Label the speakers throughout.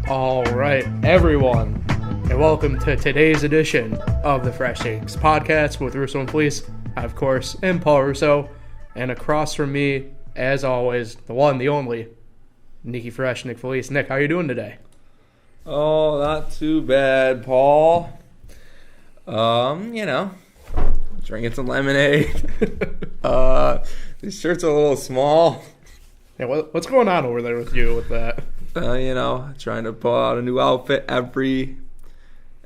Speaker 1: All right, everyone, and welcome to today's edition of the Fresh Takes podcast with Russo Felice. I, of course, am Paul Russo, and across from me, as always, the one, the only, Nick Felice. Nick, how are you doing today?
Speaker 2: Oh, not too bad, Paul. Drinking some lemonade. These shirts are a little small.
Speaker 1: Yeah, what's going on over there with you with that?
Speaker 2: Trying to pull out a new outfit every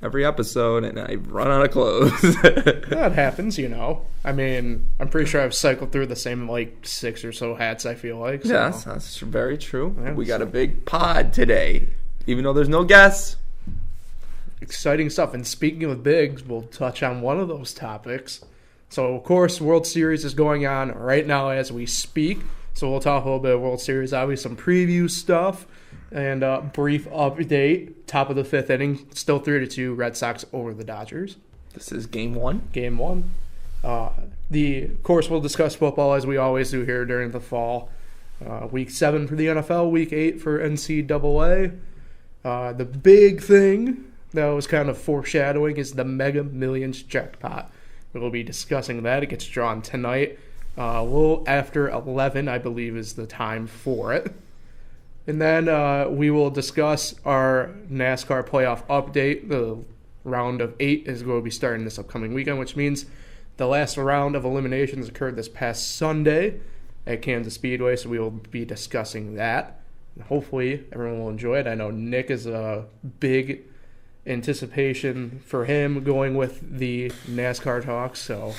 Speaker 2: episode, and I run out of clothes.
Speaker 1: That happens, I mean, I'm pretty sure I've cycled through the same, 6 or so hats, I feel like. So.
Speaker 2: Yes, that's very true.
Speaker 1: Yeah,
Speaker 2: we got a big pod today, even though there's no guests.
Speaker 1: Exciting stuff. And speaking of bigs, we'll touch on one of those topics. So, of course, World Series is going on right now as we speak. So we'll talk a little bit of World Series, obviously some preview stuff, and brief update. Top of the fifth inning, still 3-2, Red Sox over the Dodgers.
Speaker 2: This is game one.
Speaker 1: Game one. Of course, we'll discuss football as we always do here during the fall. Week 7 for the NFL, Week 8 for NCAA. The big thing that was kind of foreshadowing is the Mega Millions jackpot. We'll be discussing that. It gets drawn tonight. A little after 11, I believe, is the time for it. And then we will discuss our NASCAR playoff update. The round of 8 is going to be starting this upcoming weekend, which means the last round of eliminations occurred this past Sunday at Kansas Speedway, so we will be discussing that. And hopefully, everyone will enjoy it. I know Nick is a big anticipation for him going with the NASCAR talk, so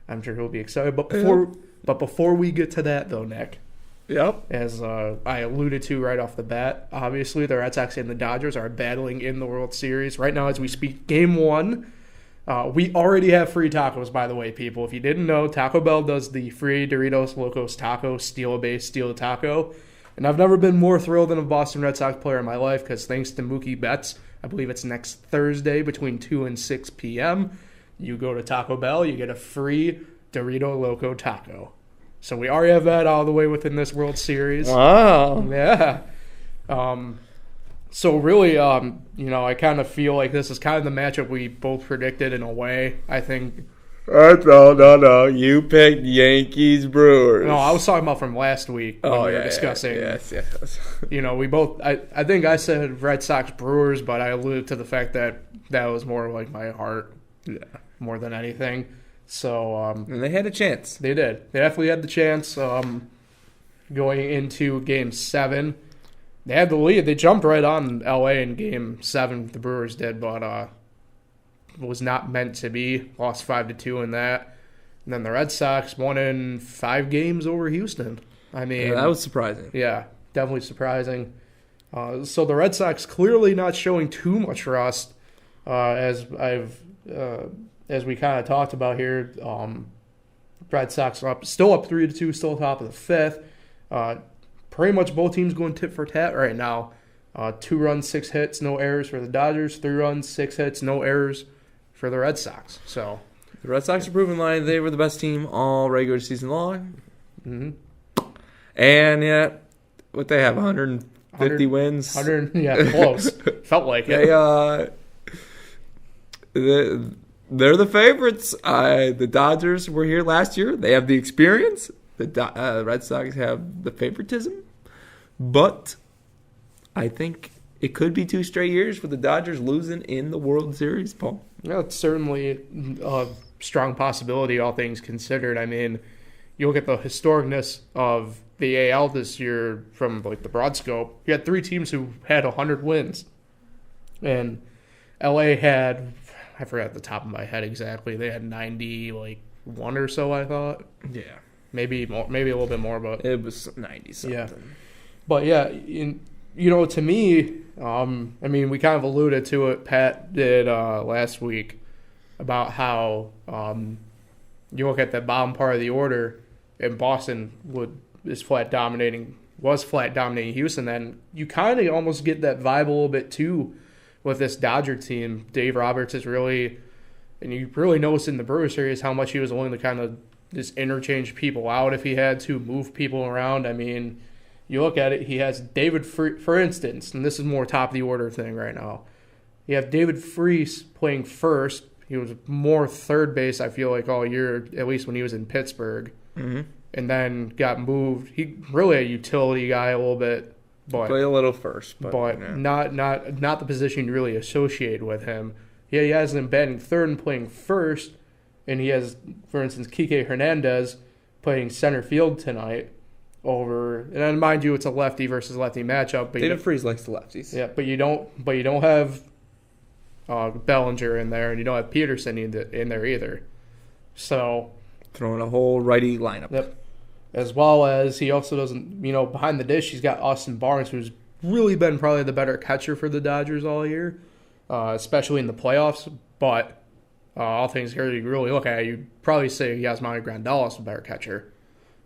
Speaker 1: I'm sure he'll be excited. But before we get to that, though, Nick,
Speaker 2: Yep.
Speaker 1: as I alluded to right off the bat, obviously the Red Sox and the Dodgers are battling in the World Series. Right now, as we speak, Game 1. We already have free tacos, by the way, people. If you didn't know, Taco Bell does the free Doritos Locos Taco, steal a base, steal a taco. And I've never been more thrilled than a Boston Red Sox player in my life because thanks to Mookie Betts, I believe it's next Thursday between 2 and 6 p.m., you go to Taco Bell, you get a free Dorito Loco Taco. So we already have that all the way within this World Series.
Speaker 2: Wow.
Speaker 1: Yeah. So really, I kind of feel like this is kind of the matchup we both predicted in a way. I think.
Speaker 2: No. You picked Yankees Brewers.
Speaker 1: No, I was talking about from last week when we were discussing.
Speaker 2: Yes.
Speaker 1: We both. I think I said Red Sox Brewers, but I alluded to the fact that was more like my heart, more than anything. So
Speaker 2: and they had a chance.
Speaker 1: They did. They definitely had the chance. Going into Game 7, they had the lead. They jumped right on LA in Game 7. The Brewers did, but was not meant to be. Lost 5-2 in that. And then the Red Sox won in 5 games over Houston. I mean,
Speaker 2: that was surprising.
Speaker 1: Yeah, definitely surprising. So the Red Sox clearly not showing too much rust, as we kind of talked about here. Red Sox are still up 3-2, still top of the fifth. Pretty much both teams going tit for tat right now. 2 runs, 6 hits, no errors for the Dodgers. 3 runs, 6 hits, no errors for the Red Sox. So
Speaker 2: the Red Sox are proving like they were the best team all regular season long.
Speaker 1: Mm-hmm.
Speaker 2: And yet, what they have, 150 wins?
Speaker 1: 100, yeah, close. Felt like it.
Speaker 2: They're the favorites. The Dodgers were here last year. They have the experience. The Red Sox have the favoritism. But I think it could be 2 straight years for the Dodgers losing in the World Series, Paul.
Speaker 1: Yeah, it's certainly a strong possibility, all things considered. I mean, you look at the historicness of the AL this year from the broad scope. You had 3 teams who had 100 wins. And LA had, I forgot the top of my head exactly, they had 91 or so, I thought.
Speaker 2: Yeah.
Speaker 1: Maybe more, maybe a little bit more, but
Speaker 2: it was 90-something.
Speaker 1: Yeah. But yeah, to me, I mean, we kind of alluded to it, Pat did last week, about how you look at the bottom part of the order, and Boston was flat dominating Houston, and you kind of almost get that vibe a little bit too with this Dodger team. Dave Roberts is really, and you really noticed in the Brewers series how much he was willing to kind of just interchange people out if he had to, move people around. I mean, you look at it, he has David Freese, for instance, and this is more top of the order thing right now. You have David Freese playing first. He was more third base, I feel like, all year, at least when he was in Pittsburgh.
Speaker 2: Mm-hmm.
Speaker 1: And then got moved. He really a utility guy a little bit, but
Speaker 2: play a little first, but yeah.
Speaker 1: not the position you really associate with him. Yeah, he has him batting third and playing first, and he has, for instance, Kike Hernandez playing center field tonight. And mind you, it's a lefty versus lefty matchup. But
Speaker 2: David Freese likes the lefties.
Speaker 1: Yeah, but you don't have Bellinger in there, and you don't have Peterson in there either. So
Speaker 2: throwing a whole righty lineup.
Speaker 1: Yep. As well as he also doesn't, behind the dish, he's got Austin Barnes, who's really been probably the better catcher for the Dodgers all year, especially in the playoffs. But all things here, you really look at it, you'd probably say Yasmani Grandal is the better catcher.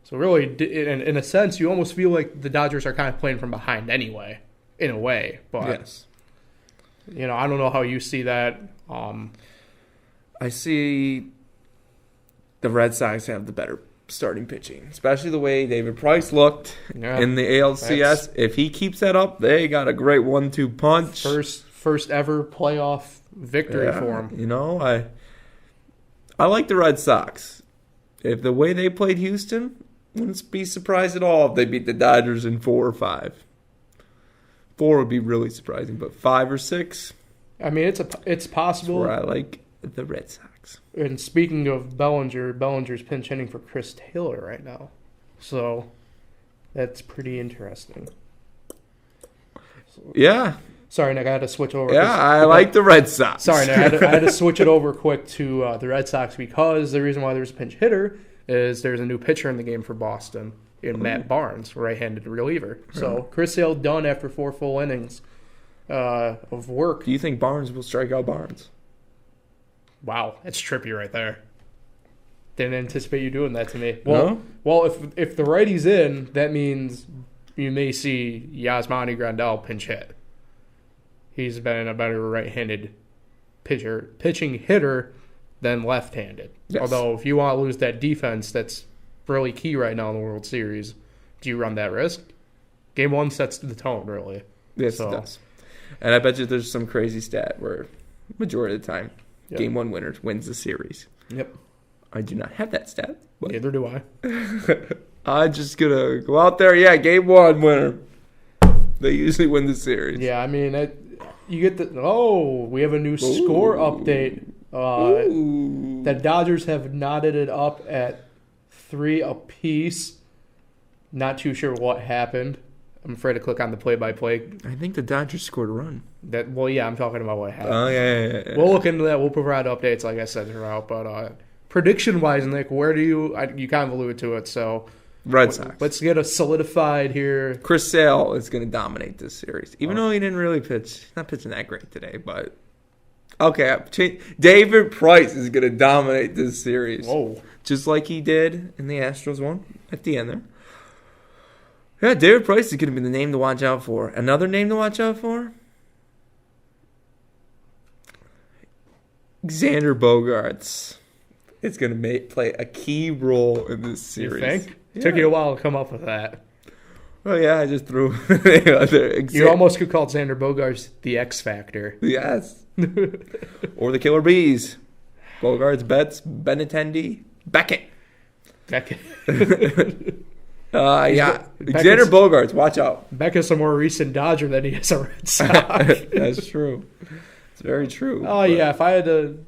Speaker 1: So really, in a sense, you almost feel like the Dodgers are kind of playing from behind anyway, in a way. But,
Speaker 2: yes.
Speaker 1: I don't know how you see that.
Speaker 2: I see the Red Sox have the better starting pitching, especially the way David Price looked in the ALCS. If he keeps that up, they got a great 1-2 punch.
Speaker 1: First ever playoff victory for him.
Speaker 2: I like the Red Sox. If the way they played Houston, wouldn't be surprised at all if they beat the Dodgers in 4 or 5. 4 would be really surprising, but 5 or 6.
Speaker 1: I mean, it's possible.
Speaker 2: That's where I like the Red Sox.
Speaker 1: And speaking of Bellinger's pinch hitting for Chris Taylor right now. So that's pretty interesting.
Speaker 2: Yeah.
Speaker 1: Sorry, Nick, I had to switch over.
Speaker 2: Yeah, I like the Red Sox.
Speaker 1: Sorry, Nick, I had to switch it over quick to the Red Sox because the reason why there's a pinch hitter is there's a new pitcher in the game for Boston in Matt Barnes, right-handed reliever. So Chris Sale done after 4 full innings of work.
Speaker 2: Do you think Barnes will strike out Barnes?
Speaker 1: Wow, that's trippy right there. Didn't anticipate you doing that to me. Well, if the righty's in, that means you may see Yasmani Grandal pinch hit. He's been a better right-handed pitching hitter than left-handed. Yes. Although, if you want to lose that defense, that's really key right now in the World Series. Do you run that risk? Game 1 sets the tone, really.
Speaker 2: Yes, it does. And I bet you there's some crazy stat where majority of the time, Game 1 winner wins the series.
Speaker 1: Yep.
Speaker 2: I do not have that stat.
Speaker 1: Neither do I.
Speaker 2: I'm just going to go out there. Yeah, Game 1 winner. They usually win the series.
Speaker 1: Yeah, I mean, you get we have a new score update. The Dodgers have knotted it up at 3 apiece. Not too sure what happened. I'm afraid to click on the play-by-play.
Speaker 2: I think the Dodgers scored a run.
Speaker 1: I'm talking about what happened.
Speaker 2: Oh, yeah.
Speaker 1: We'll look into that. We'll provide updates, like I said, throughout. But prediction-wise, Nick, where do you kind of alluded to it, so
Speaker 2: Red Sox.
Speaker 1: Let's get a solidified here.
Speaker 2: Chris Sale is going to dominate this series, even though he didn't really pitch. He's not pitching that great today, but okay. David Price is going to dominate this series.
Speaker 1: Whoa.
Speaker 2: Just like he did in the Astros one at the end there. Yeah, David Price is going to be the name to watch out for. Another name to watch out for? Xander Bogaerts. It's going to play a key role in this series.
Speaker 1: You think? Yeah. Took you a while to come up with that.
Speaker 2: Well, yeah, I just threw
Speaker 1: You almost could call Xander Bogaerts the X Factor.
Speaker 2: Yes. Or the Killer Bees. Bogaerts, Betts, Benintendi, Beckett. Yeah. Xander Bogaerts, watch out.
Speaker 1: Beckett's a more recent Dodger than he is a Red Sox.
Speaker 2: That's true. It's very true.
Speaker 1: Oh, yeah. If I had to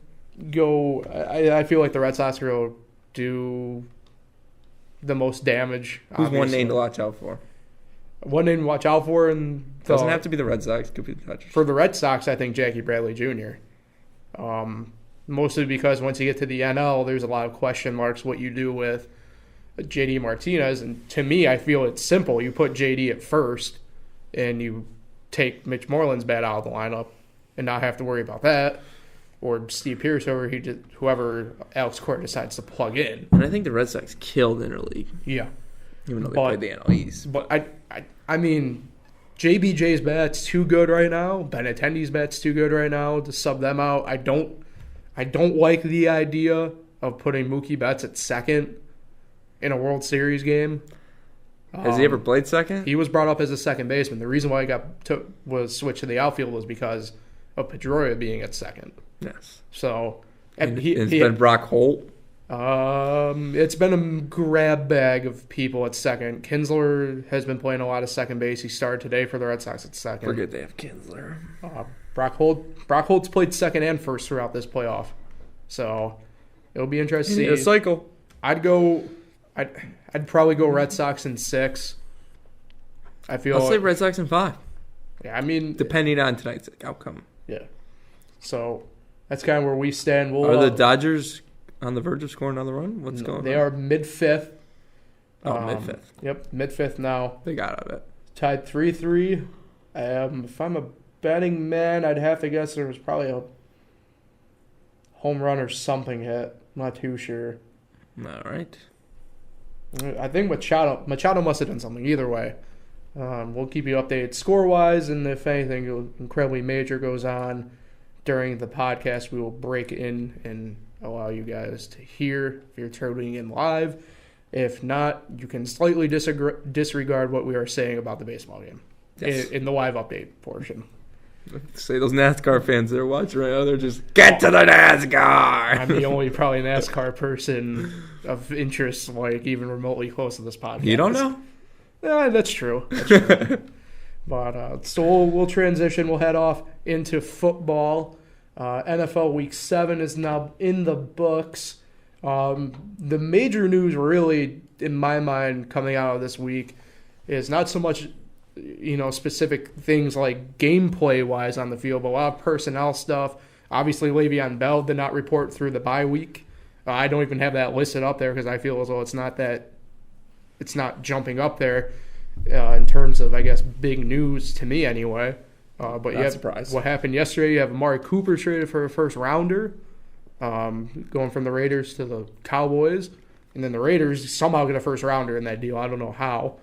Speaker 1: go, I feel like the Red Sox will do the most damage.
Speaker 2: Who's obviously one name to watch out for?
Speaker 1: One name to watch out for, and
Speaker 2: doesn't have to be the Red Sox. Could be the Dodgers.
Speaker 1: For the Red Sox, I think Jackie Bradley Jr. Mostly because once you get to the NL, there's a lot of question marks what you do with JD Martinez, and to me, I feel it's simple. You put JD at first, and you take Mitch Moreland's bat out of the lineup, and not have to worry about that. Or Steve Pearce, or whoever Alex Cora decides to plug in.
Speaker 2: And I think the Red Sox killed interleague.
Speaker 1: Yeah.
Speaker 2: Even though they played the NL East.
Speaker 1: But I mean, JBJ's bat's too good right now. Benintendi's bat's too good right now to sub them out. I don't like the idea of putting Mookie Betts at second in a World Series game.
Speaker 2: Has he ever played second?
Speaker 1: He was brought up as a second baseman. The reason why he was switched to the outfield was because of Pedroia being at second.
Speaker 2: Yes.
Speaker 1: So
Speaker 2: it's been Brock Holt.
Speaker 1: It's been a grab bag of people at second. Kinsler has been playing a lot of second base. He started today for the Red Sox at second.
Speaker 2: Forget they have Kinsler.
Speaker 1: Brock Holt's played second and first throughout this playoff. So it'll be interesting to see.
Speaker 2: A cycle.
Speaker 1: I'd probably go Red Sox in 6.
Speaker 2: I'll say Red Sox in 5.
Speaker 1: Yeah, I mean,
Speaker 2: depending on tonight's outcome.
Speaker 1: Yeah. So that's kind of where we stand.
Speaker 2: Are the Dodgers on the verge of scoring another run? What's going on?
Speaker 1: They are mid-5th.
Speaker 2: Mid-5th.
Speaker 1: Yep, mid-5th now.
Speaker 2: They got out of it.
Speaker 1: Tied 3-3. If I'm a betting man, I'd have to guess there was probably a home run or something hit. I'm not too sure.
Speaker 2: All right.
Speaker 1: I think Machado must have done something. Either way, we'll keep you updated score-wise, and if anything incredibly major goes on during the podcast, we will break in and allow you guys to hear if you're tuning in live. If not, you can slightly disregard what we are saying about the baseball game in the live update portion.
Speaker 2: Say those NASCAR fans that are watching right now, they're just, get to the NASCAR!
Speaker 1: I'm the only probably NASCAR person of interest, like, even remotely close to this podcast.
Speaker 2: You don't know?
Speaker 1: Yeah, that's true. But so we'll transition. We'll head off into football. NFL Week 7 is now in the books. The major news really, in my mind, coming out of this week is not so much specific things like gameplay-wise on the field, but a lot of personnel stuff. Obviously, Le'Veon Bell did not report through the bye week. I don't even have that listed up there because I feel as though it's not jumping up there in terms of, I guess, big news to me anyway. But
Speaker 2: not surprised.
Speaker 1: What happened yesterday, you have Amari Cooper traded for a first-rounder, going from the Raiders to the Cowboys. And then the Raiders somehow get a first-rounder in that deal. I don't know how.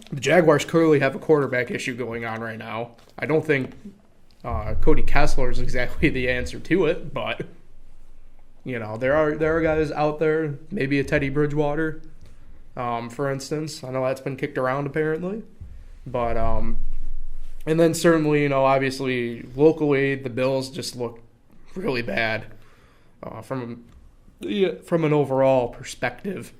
Speaker 1: The Jaguars clearly have a quarterback issue going on right now. I don't think Cody Kessler is exactly the answer to it, but there are guys out there, maybe a Teddy Bridgewater, for instance. I know that's been kicked around apparently, but and then certainly obviously locally the Bills just look really bad from an overall perspective,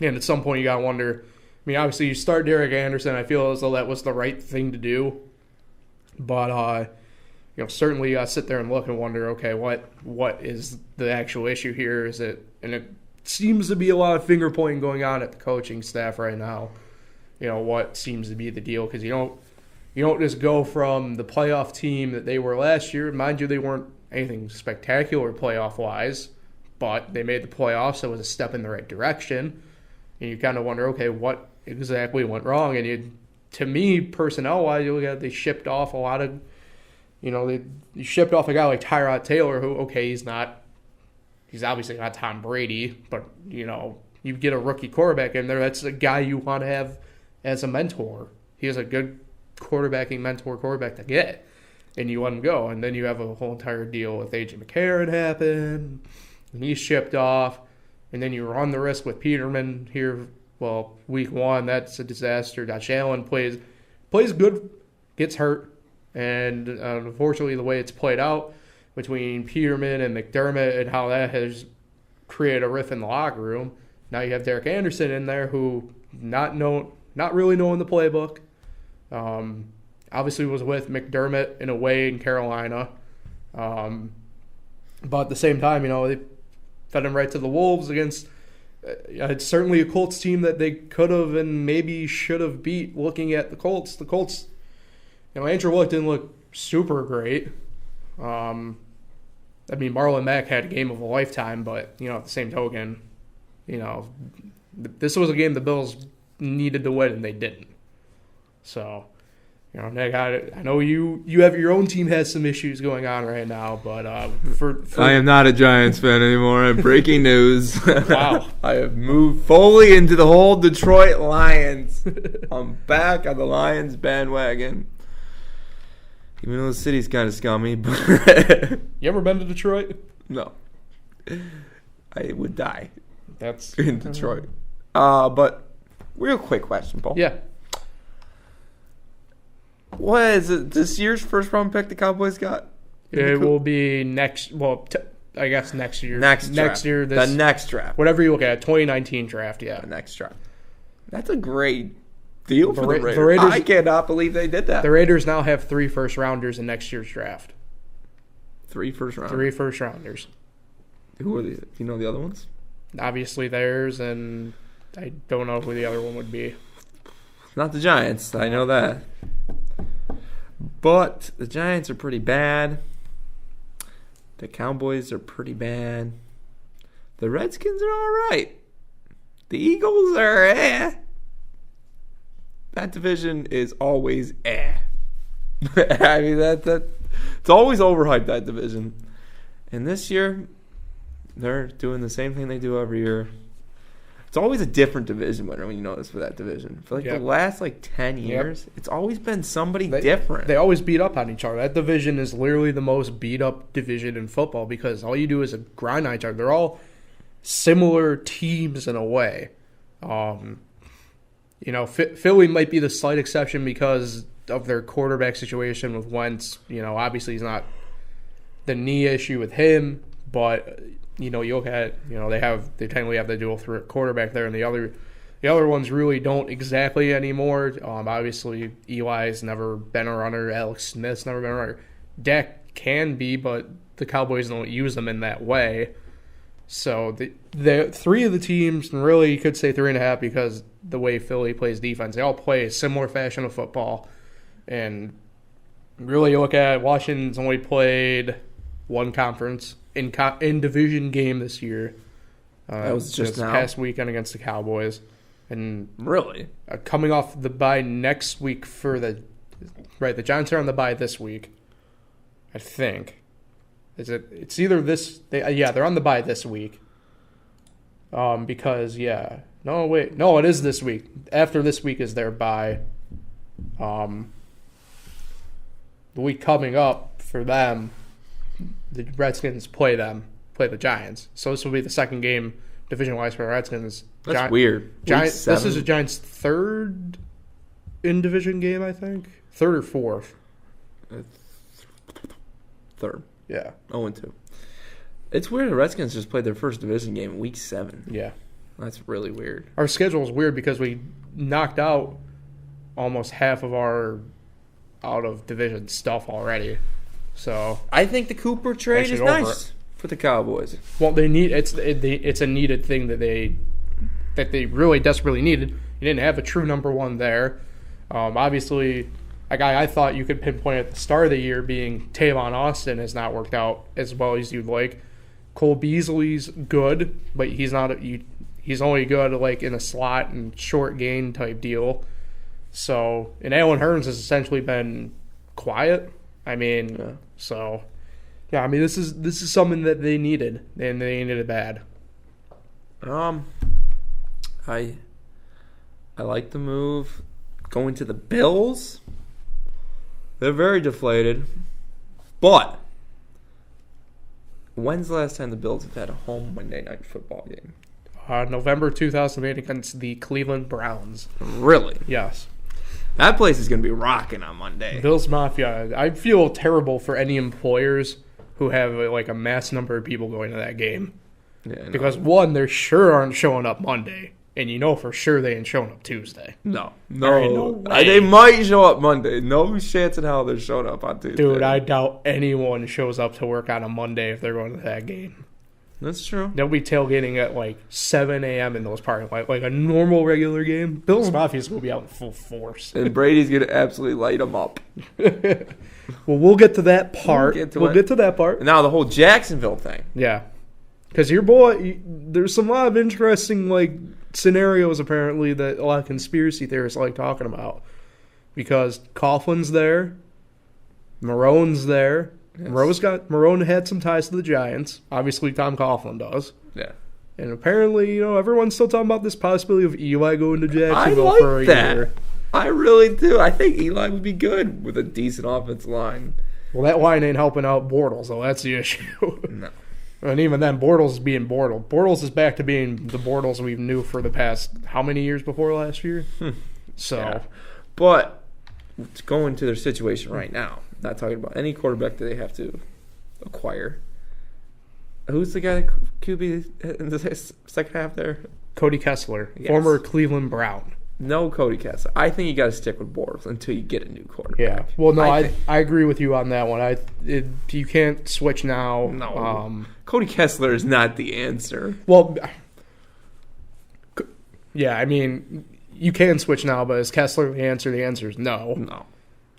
Speaker 1: and at some point you gotta wonder. I mean, obviously, you start Derek Anderson. I feel as though that was the right thing to do. But, certainly sit there and look and wonder, okay, what is the actual issue here? And it seems to be a lot of finger-pointing going on at the coaching staff right now. What seems to be the deal? Because you don't just go from the playoff team that they were last year. Mind you, they weren't anything spectacular playoff-wise, but they made the playoffs, so it was a step in the right direction. And you kind of wonder, okay, what exactly went wrong? And to me, personnel-wise, you look at it, they shipped off a lot of, they shipped off a guy like Tyrod Taylor, who, okay, he's obviously not Tom Brady, but, you get a rookie quarterback in there, that's a guy you want to have as a mentor. He is a good quarterback to get, and you let him go. And then you have a whole entire deal with A.J. McCarron happen, and he's shipped off. And then you run the risk with Peterman here. Well, week 1, that's a disaster. Josh Allen plays good, gets hurt. And unfortunately, the way it's played out between Peterman and McDermott and how that has created a rift in the locker room. Now you have Derek Anderson in there who not really knowing the playbook. Obviously was with McDermott in a way in Carolina. But at the same time, they fed him right to the Wolves against it's certainly a Colts team that they could have and maybe should have beat. Looking at the Colts, Andrew Luck didn't look super great. Marlon Mack had a game of a lifetime, but, at the same token, this was a game the Bills needed to win and they didn't. So, Nick, I know you have your own team has some issues going on right now, but
Speaker 2: I am not a Giants fan anymore. Breaking news.
Speaker 1: Wow.
Speaker 2: I have moved fully into the whole Detroit Lions. I'm back on the Lions bandwagon. Even though the city's kind of scummy. But
Speaker 1: you ever been to Detroit?
Speaker 2: No. I would die.
Speaker 1: That's
Speaker 2: in Detroit. But Real quick question, Paul.
Speaker 1: Yeah.
Speaker 2: What is it? This year's first round pick the Cowboys got?
Speaker 1: It will be next. Well, I guess next year.
Speaker 2: Next
Speaker 1: year.
Speaker 2: The next draft.
Speaker 1: Whatever you look at, 2019 draft. Yeah.
Speaker 2: The next draft. That's a great deal for the Raiders.
Speaker 1: The Raiders.
Speaker 2: I cannot believe they did that.
Speaker 1: The Raiders now have 3 first-rounders in next year's draft.
Speaker 2: 3 first-rounders.
Speaker 1: 3 first-rounders.
Speaker 2: Who are the? Do you know the other ones?
Speaker 1: Obviously theirs, and I don't know who the other one would be.
Speaker 2: Not the Giants. I know that. But the Giants are pretty bad. The Cowboys are pretty bad. The Redskins are all right. The Eagles are That division is always I mean, that it's always overhyped, that division. And this year, they're doing the same thing they do every year. It's always a different division winner when you notice for that division. For the last 10 years, it's always been somebody different.
Speaker 1: They always beat up on each other. That division is literally the most beat up division in football because all you do is grind on each other. They're all similar teams in a way. Philly might be the slight exception because of their quarterback situation with Wentz. Obviously he's not the knee issue with him, but you look at they technically have the dual threat quarterback there, and the other ones really don't exactly anymore. Obviously Eli's never been a runner, Alex Smith's never been a runner. Dak can be, but the Cowboys don't use them in that way. So the 3 of the teams, and really you could say 3.5 because the way Philly plays defense, they all play a similar fashion of football. And really you look at Washington's only played one conference in division game this year.
Speaker 2: That was just
Speaker 1: this past weekend against the Cowboys. And
Speaker 2: really?
Speaker 1: Coming off the bye next week the Giants are on the bye this week, I think. It's either this... they're on the bye this week. Because, it is this week. After this week is their bye. The week coming up for them, the Redskins play the Giants. So this will be the second game division-wise for the Redskins.
Speaker 2: That's weird.
Speaker 1: This is the Giants' third in-division game, I think. Third or fourth.
Speaker 2: Third.
Speaker 1: Yeah.
Speaker 2: 0-2. It's weird the Redskins just played their first division game in week 7.
Speaker 1: Yeah.
Speaker 2: That's really weird.
Speaker 1: Our schedule is weird because we knocked out almost half of our out-of-division stuff already. So
Speaker 2: I think the Cooper trade is nice for the Cowboys.
Speaker 1: Well, they need it's a needed thing that they really desperately needed. You didn't have a true number one there. Obviously, a guy I thought you could pinpoint at the start of the year being Tavon Austin has not worked out as well as you'd like. Cole Beasley's good, but he's not. He's only good in a slot and short gain type deal. So, and Alan Hearns has essentially been quiet. I mean, this is something that they needed, and they needed it bad.
Speaker 2: I like the move. Going to the Bills. They're very deflated. But when's the last time the Bills have had a home Monday night football game?
Speaker 1: November 2008 against the Cleveland Browns.
Speaker 2: Really?
Speaker 1: Yes.
Speaker 2: That place is going to be rocking on Monday.
Speaker 1: Bills Mafia. I feel terrible for any employers who have a mass number of people going to that game.
Speaker 2: Yeah,
Speaker 1: because one, they sure aren't showing up Monday. And for sure they ain't showing up Tuesday.
Speaker 2: No
Speaker 1: way.
Speaker 2: They might show up Monday. No chance in hell they're showing up on Tuesday.
Speaker 1: Dude, I doubt anyone shows up to work on a Monday if they're going to that game.
Speaker 2: That's true.
Speaker 1: They'll be tailgating at 7 a.m. in those parking lots. Like a normal regular game. Bills Mafia's going to be out in full force.
Speaker 2: And Brady's going to absolutely light them up.
Speaker 1: Well, we'll get to that part. We'll get to that part.
Speaker 2: Now, the whole Jacksonville thing.
Speaker 1: Yeah. Because your boy, there's a lot of interesting, scenarios, apparently, that a lot of conspiracy theorists like talking about. Because Coughlin's there. Marone's there. Yes. Marone had some ties to the Giants. Obviously, Tom Coughlin does.
Speaker 2: Yeah.
Speaker 1: And apparently, everyone's still talking about this possibility of Eli going to Jacksonville for a year.
Speaker 2: I really do. I think Eli would be good with a decent offensive line.
Speaker 1: Well, that line ain't helping out Bortles, so that's the issue.
Speaker 2: No.
Speaker 1: And even then, Bortles is being Bortles. Bortles is back to being the Bortles we knew for the past how many years before last year? So,
Speaker 2: Yeah. But going to their situation right now, not talking about any quarterback that they have to acquire. Who's the guy QB in the second half there?
Speaker 1: Cody Kessler,
Speaker 2: Yes.
Speaker 1: former Cleveland Brown.
Speaker 2: No Cody Kessler. I think you got to stick with Bortles until you get a new quarterback.
Speaker 1: Yeah. Well, no,
Speaker 2: I think.
Speaker 1: I agree with you on that one. You can't switch now.
Speaker 2: No. Cody Kessler is not the answer.
Speaker 1: Well, yeah, I mean, you can switch now, but is Kessler the answer? The answer is no.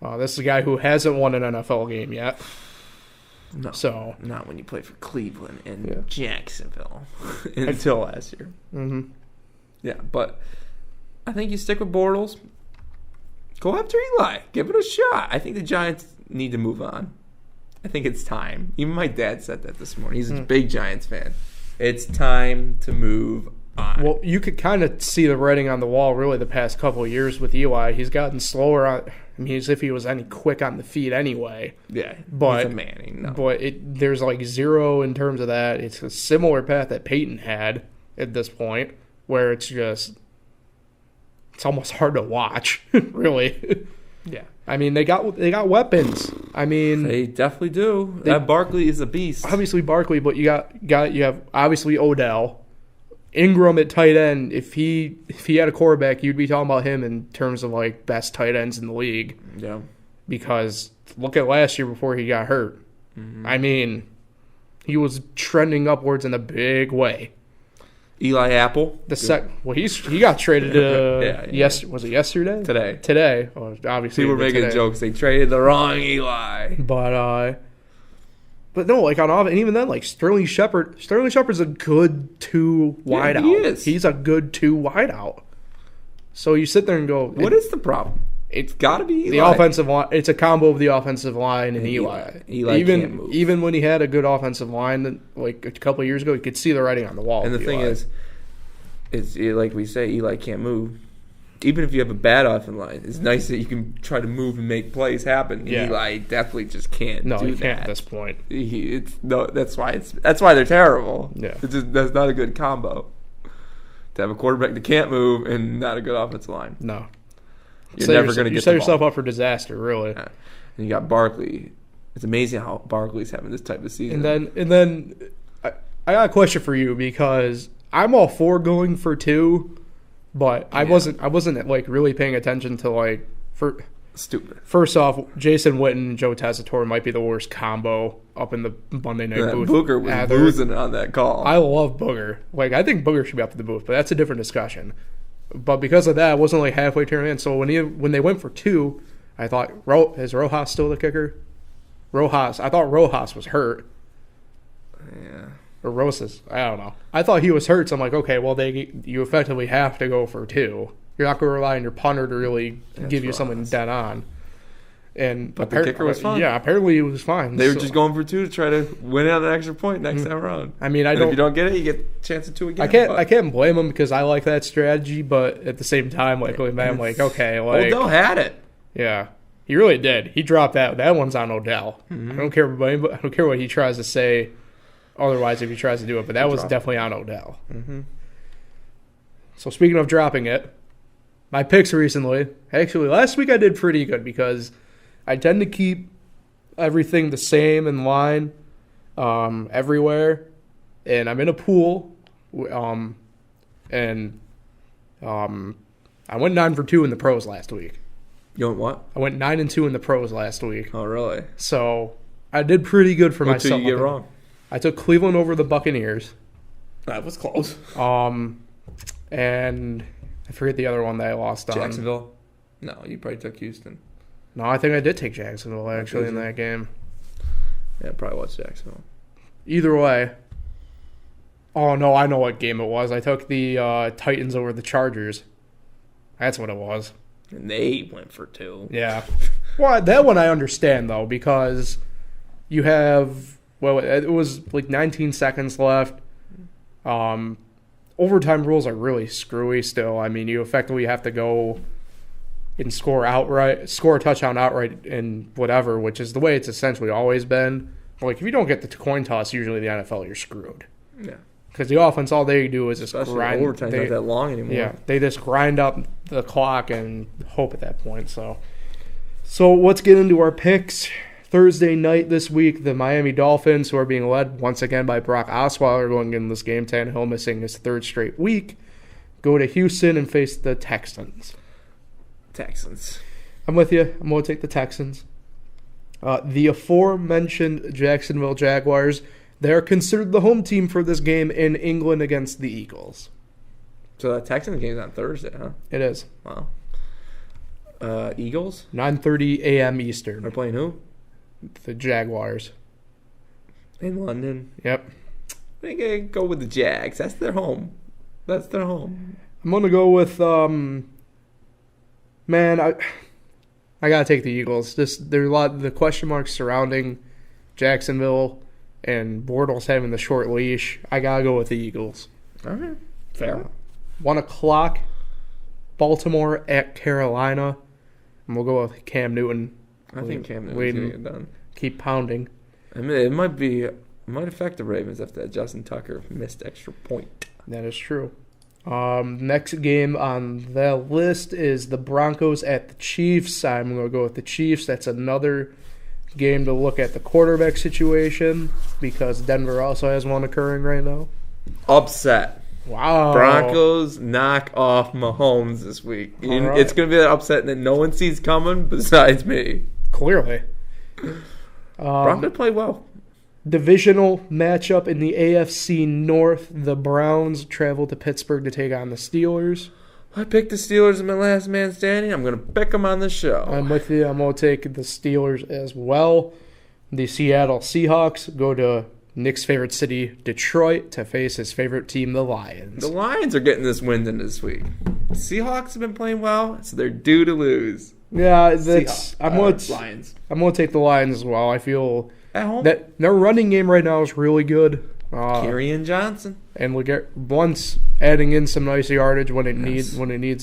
Speaker 2: No.
Speaker 1: This is a guy who hasn't won an NFL game yet.
Speaker 2: No.
Speaker 1: So,
Speaker 2: not when you play for Cleveland and
Speaker 1: Yeah.
Speaker 2: Jacksonville until last year.
Speaker 1: mm-hmm.
Speaker 2: Yeah, but I think you stick with Bortles. Go after Eli. Give it a shot. I think the Giants need to move on. I think it's time. Even my dad said that this morning. He's a big Giants fan. It's time to move on.
Speaker 1: Well, you could kind of see the writing on the wall really the past couple of years with Eli. He's gotten slower on. I mean, as if he was any quick on the feet anyway.
Speaker 2: Yeah,
Speaker 1: But
Speaker 2: he's a Manning. No.
Speaker 1: But there's like zero in terms of that. It's a similar path that Peyton had at this point, where it's almost hard to watch, really.
Speaker 2: Yeah.
Speaker 1: I mean, they got weapons. I mean,
Speaker 2: They definitely do. That Barkley is a beast.
Speaker 1: obviously Barkley, but you have obviously Odell, Ingram at tight end. If he had a quarterback, you'd be talking about him in terms of like best tight ends in the league.
Speaker 2: Yeah.
Speaker 1: Because look at last year before he got hurt.
Speaker 2: Mm-hmm.
Speaker 1: I mean, he was trending upwards in a big way.
Speaker 2: Eli Apple.
Speaker 1: He got traded. Was it yesterday?
Speaker 2: Today.
Speaker 1: Oh, obviously,
Speaker 2: People were making
Speaker 1: today.
Speaker 2: jokes. They traded the wrong Eli.
Speaker 1: But no, like on offense, and even then, like Sterling Shepard's a good 2 wideout.
Speaker 2: he is.
Speaker 1: He's a good 2 wideout. So you sit there and go,
Speaker 2: What is the problem? It's got to be Eli.
Speaker 1: the offensive line? It's a combo of the offensive line and Eli.
Speaker 2: Eli can't move.
Speaker 1: Even when he had a good offensive line, like a couple of years ago, you could see the writing on the wall.
Speaker 2: And the
Speaker 1: with
Speaker 2: thing
Speaker 1: Eli.
Speaker 2: is, it's like we say, Eli can't move. Even if you have a bad offensive line, it's nice that you can try to move and make plays happen.
Speaker 1: Yeah.
Speaker 2: Eli definitely just can't
Speaker 1: no,
Speaker 2: do
Speaker 1: he
Speaker 2: that.
Speaker 1: can't at this point.
Speaker 2: That's why they're terrible.
Speaker 1: Yeah.
Speaker 2: That's not a good combo. To have a quarterback that can't move and not a good offensive line.
Speaker 1: No,
Speaker 2: You're never going to get
Speaker 1: you set
Speaker 2: the
Speaker 1: yourself
Speaker 2: ball.
Speaker 1: up for disaster, really.
Speaker 2: Yeah. And you got Barkley. It's amazing how Barkley's having this type of season.
Speaker 1: And then I got a question for you because I'm all for going for 2, but I wasn't like really paying attention to like
Speaker 2: Stupid.
Speaker 1: First off, Jason Witten and Joe Tessitore might be the worst combo up in the Monday night
Speaker 2: That
Speaker 1: booth.
Speaker 2: Booker was losing on that call.
Speaker 1: I love Booger. Like I think Booger should be up in the booth, but that's a different discussion. But because of that, I wasn't like halfway turned in. So when they went for 2, I thought, is Rojas still the kicker? I thought Rojas was hurt.
Speaker 2: Yeah.
Speaker 1: Or Rosas. I don't know. I thought he was hurt, so I'm like, okay, well, you effectively have to go for 2. You're not going to rely on your punter to really give you something dead on.
Speaker 2: But the kicker was fine.
Speaker 1: Yeah, apparently he was fine.
Speaker 2: They were just going for 2 to try to win out an extra point next time around.
Speaker 1: I mean,
Speaker 2: if you don't get it, you get a chance at 2 again.
Speaker 1: I can't blame him because I like that strategy, but at the same time, like I'm like, okay, like
Speaker 2: Odell had it.
Speaker 1: Yeah, he really did. He dropped that. That one's on Odell. I don't care what he tries to say. Otherwise, if he tries to do it, but that was definitely on Odell.
Speaker 2: Mm-hmm.
Speaker 1: So speaking of dropping it, my picks recently. Actually, last week I did pretty good because I tend to keep everything the same in line everywhere, and I'm in a pool. I went 9 for 2 in the pros last week.
Speaker 2: You went what?
Speaker 1: I went 9 and 2 in the pros last week.
Speaker 2: Oh, really?
Speaker 1: So I did pretty good for myself.
Speaker 2: What did you get wrong?
Speaker 1: I took Cleveland over the Buccaneers.
Speaker 2: That was close.
Speaker 1: And I forget the other one that I lost on.
Speaker 2: Jacksonville? No, you probably took Houston.
Speaker 1: No, I think I did take Jacksonville actually in that game.
Speaker 2: Yeah, it probably was Jacksonville.
Speaker 1: Either way. Oh, no, I know what game it was. I took the Titans over the Chargers. That's what it was.
Speaker 2: And they went for 2.
Speaker 1: Yeah. Well, that one I understand, though, because you have... Well, it was like 19 seconds left. Overtime rules are really screwy still. I mean, you effectively have to go and score a touchdown outright and whatever, which is the way it's essentially always been. Like, if you don't get the coin toss, usually the NFL, you're screwed.
Speaker 2: Yeah.
Speaker 1: Because the offense, all they do is just
Speaker 2: Especially
Speaker 1: grind.
Speaker 2: overtime's not that long anymore.
Speaker 1: Yeah, they just grind up the clock and hope at that point. So let's get into our picks. Thursday night this week, the Miami Dolphins, who are being led once again by Brock Osweiler going into this game, Tannehill missing his third straight week, go to Houston and face the Texans. I'm with you. I'm going to take the Texans. The aforementioned Jacksonville Jaguars, they're considered the home team for this game in England against the Eagles.
Speaker 2: So the Texans game's on Thursday, huh?
Speaker 1: It is.
Speaker 2: Wow. Eagles?
Speaker 1: 9:30 a.m. Eastern.
Speaker 2: They're playing who?
Speaker 1: The Jaguars.
Speaker 2: In London.
Speaker 1: Yep.
Speaker 2: I think I go with the Jags. That's their home. I'm
Speaker 1: going to go with, I got to take the Eagles. There's a lot of the question marks surrounding Jacksonville and Bortles having the short leash. I got to go with the Eagles.
Speaker 2: All right. Fair.
Speaker 1: 1 o'clock, Baltimore at Carolina. And we'll go with Cam Newton.
Speaker 2: I think Cam Newton's going to get done.
Speaker 1: Keep pounding.
Speaker 2: I mean, it might affect the Ravens if that Justin Tucker missed extra point.
Speaker 1: That is true. Next game on the list is the Broncos at the Chiefs. I'm going to go with the Chiefs. That's another game to look at the quarterback situation because Denver also has one occurring right now.
Speaker 2: Upset.
Speaker 1: Wow.
Speaker 2: Broncos knock off Mahomes this week.
Speaker 1: Right.
Speaker 2: It's going to be an upset that no one sees coming besides me.
Speaker 1: Clearly.
Speaker 2: Broncos play well.
Speaker 1: Divisional matchup in the AFC North. The Browns travel to Pittsburgh to take on the Steelers.
Speaker 2: I picked the Steelers in my last man standing. I'm going to pick them on the show.
Speaker 1: I'm with you. I'm going to take the Steelers as well. The Seattle Seahawks go to Nick's favorite city, Detroit, to face his favorite team, the Lions.
Speaker 2: The Lions are getting this win in this week. The Seahawks have been playing well, so they're due to lose.
Speaker 1: Yeah,
Speaker 2: Lions.
Speaker 1: I'm going to take the Lions as well. I feel
Speaker 2: at home
Speaker 1: that their running game right now is really good.
Speaker 2: Kerryon Johnson
Speaker 1: and once adding in some nice yardage when it needs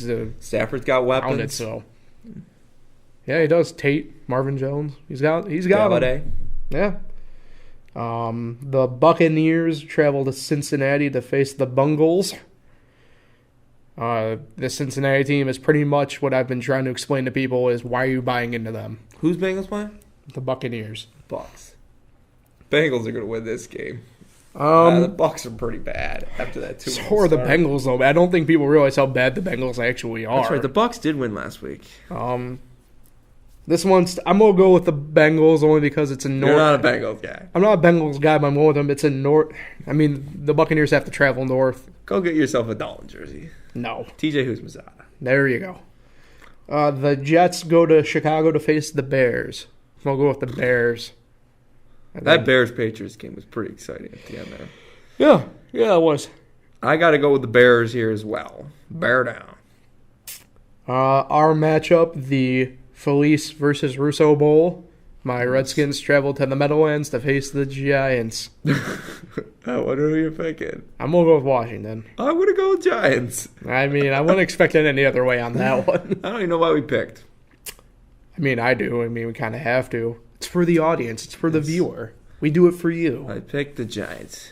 Speaker 1: to.
Speaker 2: Stafford's got weapons.
Speaker 1: It, so yeah, he does. Tate, Marvin Jones, he's got him. Yeah. The Buccaneers travel to Cincinnati to face the Bengals. The Cincinnati team is pretty much what I've been trying to explain to people is why are you buying into them?
Speaker 2: Who's Bengals playing?
Speaker 1: The Buccaneers.
Speaker 2: Bucks. Bengals are going to win this game. The Bucks are pretty bad after that 2-1
Speaker 1: So are the Bengals, though. I don't think people realize how bad the Bengals actually are.
Speaker 2: That's right. The Bucks did win last week.
Speaker 1: This one's I'm gonna go with the Bengals only because it's in North.
Speaker 2: You're not a Bengals guy.
Speaker 1: I'm not a Bengals guy, but I'm going with them. It's in North. I mean, the Buccaneers have to travel north.
Speaker 2: Go get yourself a Dalton jersey.
Speaker 1: No.
Speaker 2: TJ Houshmandzadeh.
Speaker 1: There you go. The Jets go to Chicago to face the Bears. I'll go with the Bears.
Speaker 2: That Bears-Patriots game was pretty exciting at the end there.
Speaker 1: Yeah, it was.
Speaker 2: I got to go with the Bears here as well. Bear down.
Speaker 1: Our matchup, the Felice versus Russo Bowl. My Redskins travel to the Meadowlands to face the Giants.
Speaker 2: What are you picking?
Speaker 1: I'm going to go with Washington.
Speaker 2: I'm going to go with Giants.
Speaker 1: I mean, I wouldn't expect it any other way on that one.
Speaker 2: I don't even know why we picked.
Speaker 1: I mean, I do. I mean, we kind of have to. It's for the audience. It's for the viewer. We do it for you.
Speaker 2: I picked the Giants,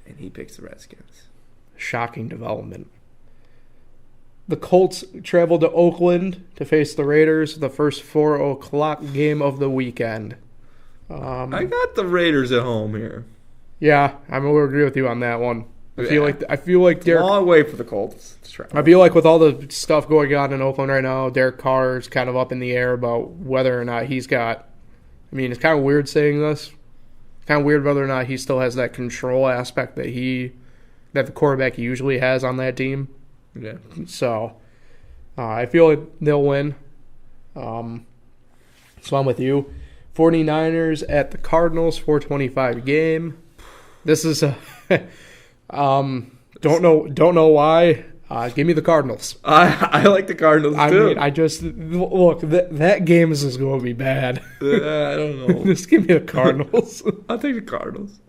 Speaker 2: and he picks the Redskins.
Speaker 1: Shocking development. The Colts travel to Oakland to face the Raiders, the first 4 o'clock game of the weekend.
Speaker 2: I got the Raiders at home here.
Speaker 1: Yeah, I'm going to agree with you on that one. I feel like Derek.
Speaker 2: Long way for the Colts.
Speaker 1: I feel like with all the stuff going on in Oakland right now, Derek Carr is kind of up in the air about whether or not he's got. I mean, it's kind of weird saying this. It's kind of weird whether or not he still has that control aspect that the quarterback usually has on that team.
Speaker 2: Yeah.
Speaker 1: So, I feel like they'll win. So I'm with you. 49ers at the Cardinals, 425 game. This is a don't know why. Give me the Cardinals.
Speaker 2: I like the Cardinals too.
Speaker 1: I mean, I just look that game is just going to be bad.
Speaker 2: I don't know.
Speaker 1: Just give me the Cardinals.
Speaker 2: I'll take the Cardinals.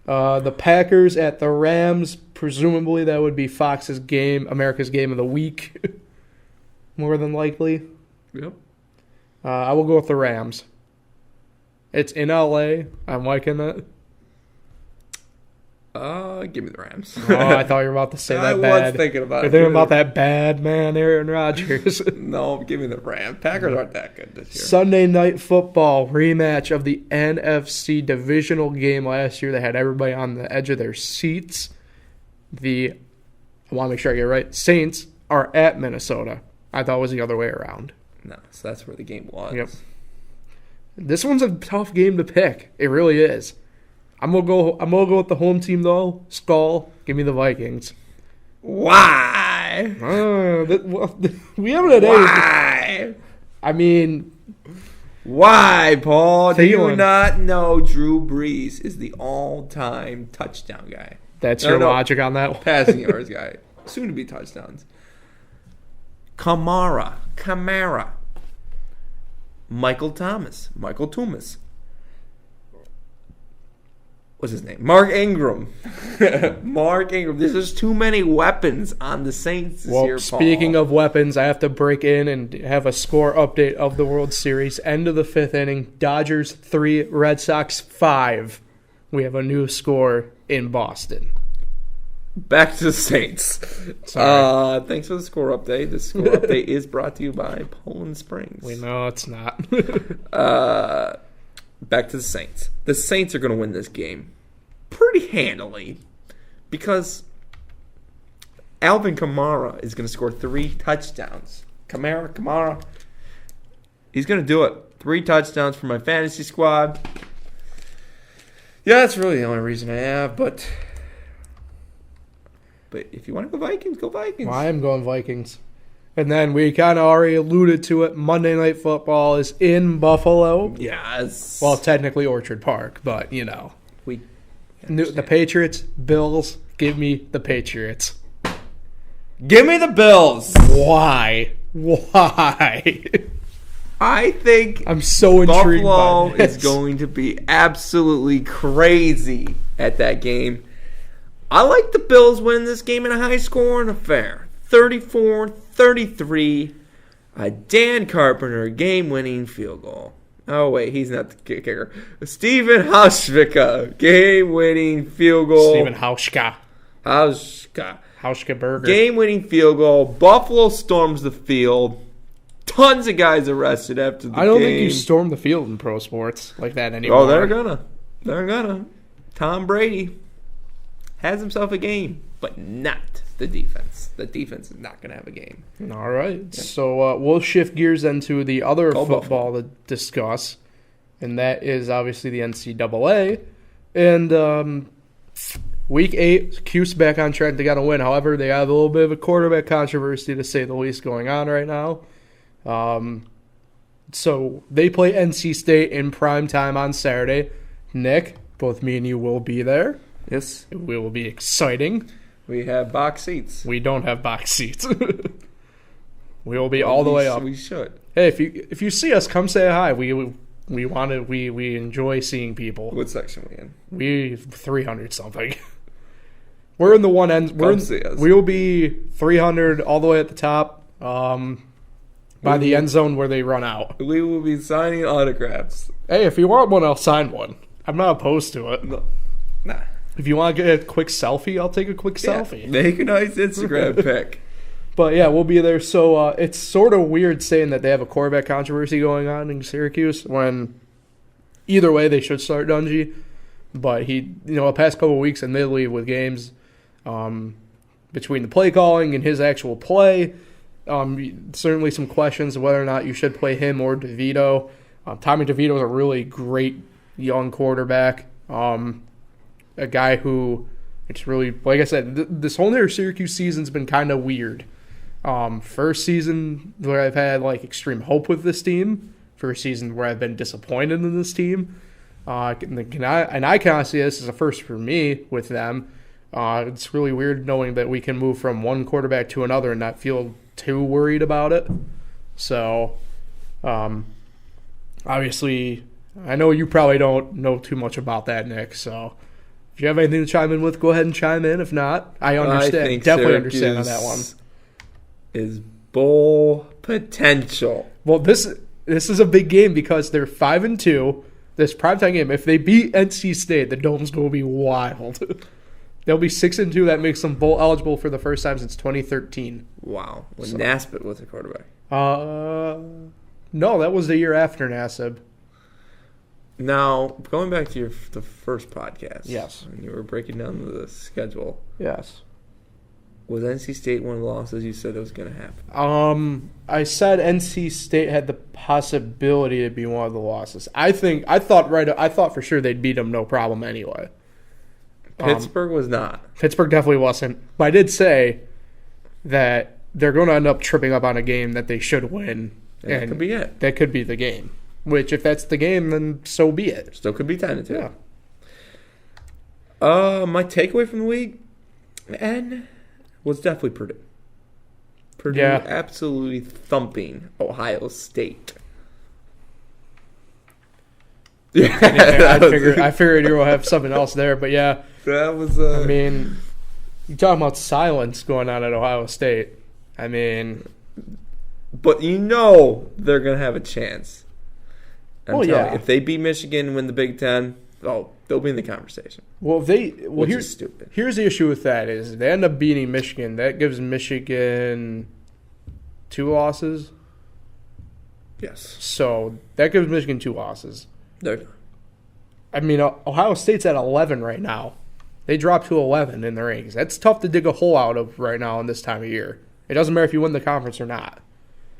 Speaker 1: The Packers at the Rams. Presumably that would be Fox's game, America's game of the week. More than likely.
Speaker 2: Yep.
Speaker 1: I will go with the Rams. It's in LA. I'm liking it.
Speaker 2: Give me the Rams.
Speaker 1: Oh, I thought you were about to say that bad.
Speaker 2: I was thinking about
Speaker 1: You're thinking about that bad man, Aaron Rodgers.
Speaker 2: No, give me the Rams. Packers aren't that good this year.
Speaker 1: Sunday Night Football rematch of the NFC divisional game last year that had everybody on the edge of their seats. I want to make sure I get it right. Saints are at Minnesota. I thought it was the other way around.
Speaker 2: No, so that's where the game was.
Speaker 1: Yep. This one's a tough game to pick. It really is. I'm gonna go with the home team though. Skull, give me the Vikings.
Speaker 2: Why?
Speaker 1: We haven't had any.
Speaker 2: Why?
Speaker 1: I mean,
Speaker 2: why, Paul? Do you
Speaker 1: Thielen.
Speaker 2: not know Drew Brees is the all-time touchdown guy?
Speaker 1: that's your logic on that one.
Speaker 2: Passing yards guy. Soon to be touchdowns. Kamara. Michael Thomas. What's his name? Mark Ingram. Mark Ingram. There's just too many weapons on the Saints this year, Paul.
Speaker 1: Speaking of weapons, I have to break in and have a score update of the World Series. End of the fifth inning. Dodgers 3, Red Sox 5. We have a new score in Boston.
Speaker 2: Back to the Saints.
Speaker 1: Sorry.
Speaker 2: Thanks for the score update. The score update is brought to you by Poland Springs.
Speaker 1: We know it's not.
Speaker 2: Back to the Saints. The Saints are going to win this game pretty handily because Alvin Kamara is going to score 3 touchdowns. Kamara. He's going to do it. 3 touchdowns for my fantasy squad. Yeah, that's really the only reason I have, but if you want to go Vikings, go Vikings.
Speaker 1: Well, I am going Vikings. And then we kind of already alluded to it. Monday Night Football is in Buffalo.
Speaker 2: Yes.
Speaker 1: Well, technically Orchard Park, but, you know.
Speaker 2: We
Speaker 1: The Patriots, Bills, give me the Patriots.
Speaker 2: Give me the Bills.
Speaker 1: Why?
Speaker 2: I think
Speaker 1: I'm so intrigued
Speaker 2: Buffalo
Speaker 1: by this.
Speaker 2: is going to be absolutely crazy at that game. I like the Bills winning this game in a high-scoring affair. 34-33. A Dan Carpenter game-winning field goal. Oh, wait, he's not the kicker. Steven Hauschka game-winning field goal.
Speaker 1: Steven Hauschka Burger.
Speaker 2: Game-winning field goal. Buffalo storms the field. Tons of guys arrested after the game.
Speaker 1: I don't think you storm the field in pro sports like that anymore.
Speaker 2: Oh, they're gonna. Tom Brady has himself a game, but not the defense. The defense is not gonna have a game.
Speaker 1: All right. Yeah. So we'll shift gears into the other football to discuss, and that is obviously the NCAA. And Week 8, Cuse back on track. They got to win. However, they have a little bit of a quarterback controversy, to say the least, going on right now. So they play NC State in prime time on Saturday. Nick, both me and you will be there.
Speaker 2: Yes.
Speaker 1: It will be exciting.
Speaker 2: We have box seats.
Speaker 1: We don't have box seats. We will be all the way up.
Speaker 2: We should.
Speaker 1: Hey, if you see us, come say hi. We enjoy seeing people.
Speaker 2: What section we in?
Speaker 1: We 300 something. We're in the one end. We will be 300 all the way at the top. By the end zone where they run out.
Speaker 2: We will be signing autographs.
Speaker 1: Hey, if you want one, I'll sign one. I'm not opposed to it.
Speaker 2: No. Nah.
Speaker 1: If you want to get a quick selfie, I'll take a quick selfie.
Speaker 2: Make a nice Instagram pic.
Speaker 1: But yeah, we'll be there. So it's sort of weird saying that they have a quarterback controversy going on in Syracuse when either way they should start Dungy. But he, the past couple of weeks, admittedly, with games between the play calling and his actual play, certainly some questions of whether or not you should play him or DeVito. Tommy DeVito is a really great young quarterback. A guy who, it's really, like I said, this whole entire Syracuse season's been kind of weird. First season where I've had extreme hope with this team. First season where I've been disappointed in this team. And I kind of see this as a first for me with them. It's really weird knowing that we can move from one quarterback to another and not feel too worried about it. So, obviously, I know you probably don't know too much about that, Nick. So, if you have anything to chime in with, go ahead and chime in. If not, I understand.
Speaker 2: I think
Speaker 1: definitely
Speaker 2: Syracuse
Speaker 1: understand on that one.
Speaker 2: Is bowl potential.
Speaker 1: Well, this is a big game because they're 5-2. This primetime game, if they beat NC State, the Dome's going to be wild. They'll be 6-2. That makes them bowl eligible for the first time since 2013.
Speaker 2: Wow. When Naspet was a quarterback.
Speaker 1: No, that was the year after Nassib.
Speaker 2: Now, going back to the first podcast.
Speaker 1: Yes.
Speaker 2: When you were breaking down the schedule.
Speaker 1: Yes.
Speaker 2: Was NC State one of the losses you said it was going to happen?
Speaker 1: I said NC State had the possibility to be one of the losses. I thought for sure they'd beat them no problem anyway.
Speaker 2: Pittsburgh was not.
Speaker 1: Pittsburgh definitely wasn't. But I did say that they're going to end up tripping up on a game that they should win.
Speaker 2: And that could be it.
Speaker 1: That could be the game. Which, if that's the game, then so be it.
Speaker 2: Still could be 10-2.
Speaker 1: Yeah.
Speaker 2: My takeaway from the week, was definitely Purdue. Purdue absolutely thumping Ohio State.
Speaker 1: Yeah, I figured you will have something else there, but yeah.
Speaker 2: That was.
Speaker 1: I mean, you're talking about silence going on at Ohio State. I mean,
Speaker 2: but they're gonna have a chance. If they beat Michigan and win the Big Ten, they'll be in the conversation.
Speaker 1: Well,
Speaker 2: here's stupid.
Speaker 1: Here's the issue with that is if they end up beating Michigan. That gives Michigan 2 losses.
Speaker 2: Yes.
Speaker 1: So that gives Michigan 2 losses.
Speaker 2: They're done.
Speaker 1: I mean, Ohio State's at 11 right now. They dropped to 11 in the rankings. That's tough to dig a hole out of right now in this time of year. It doesn't matter if you win the conference or not.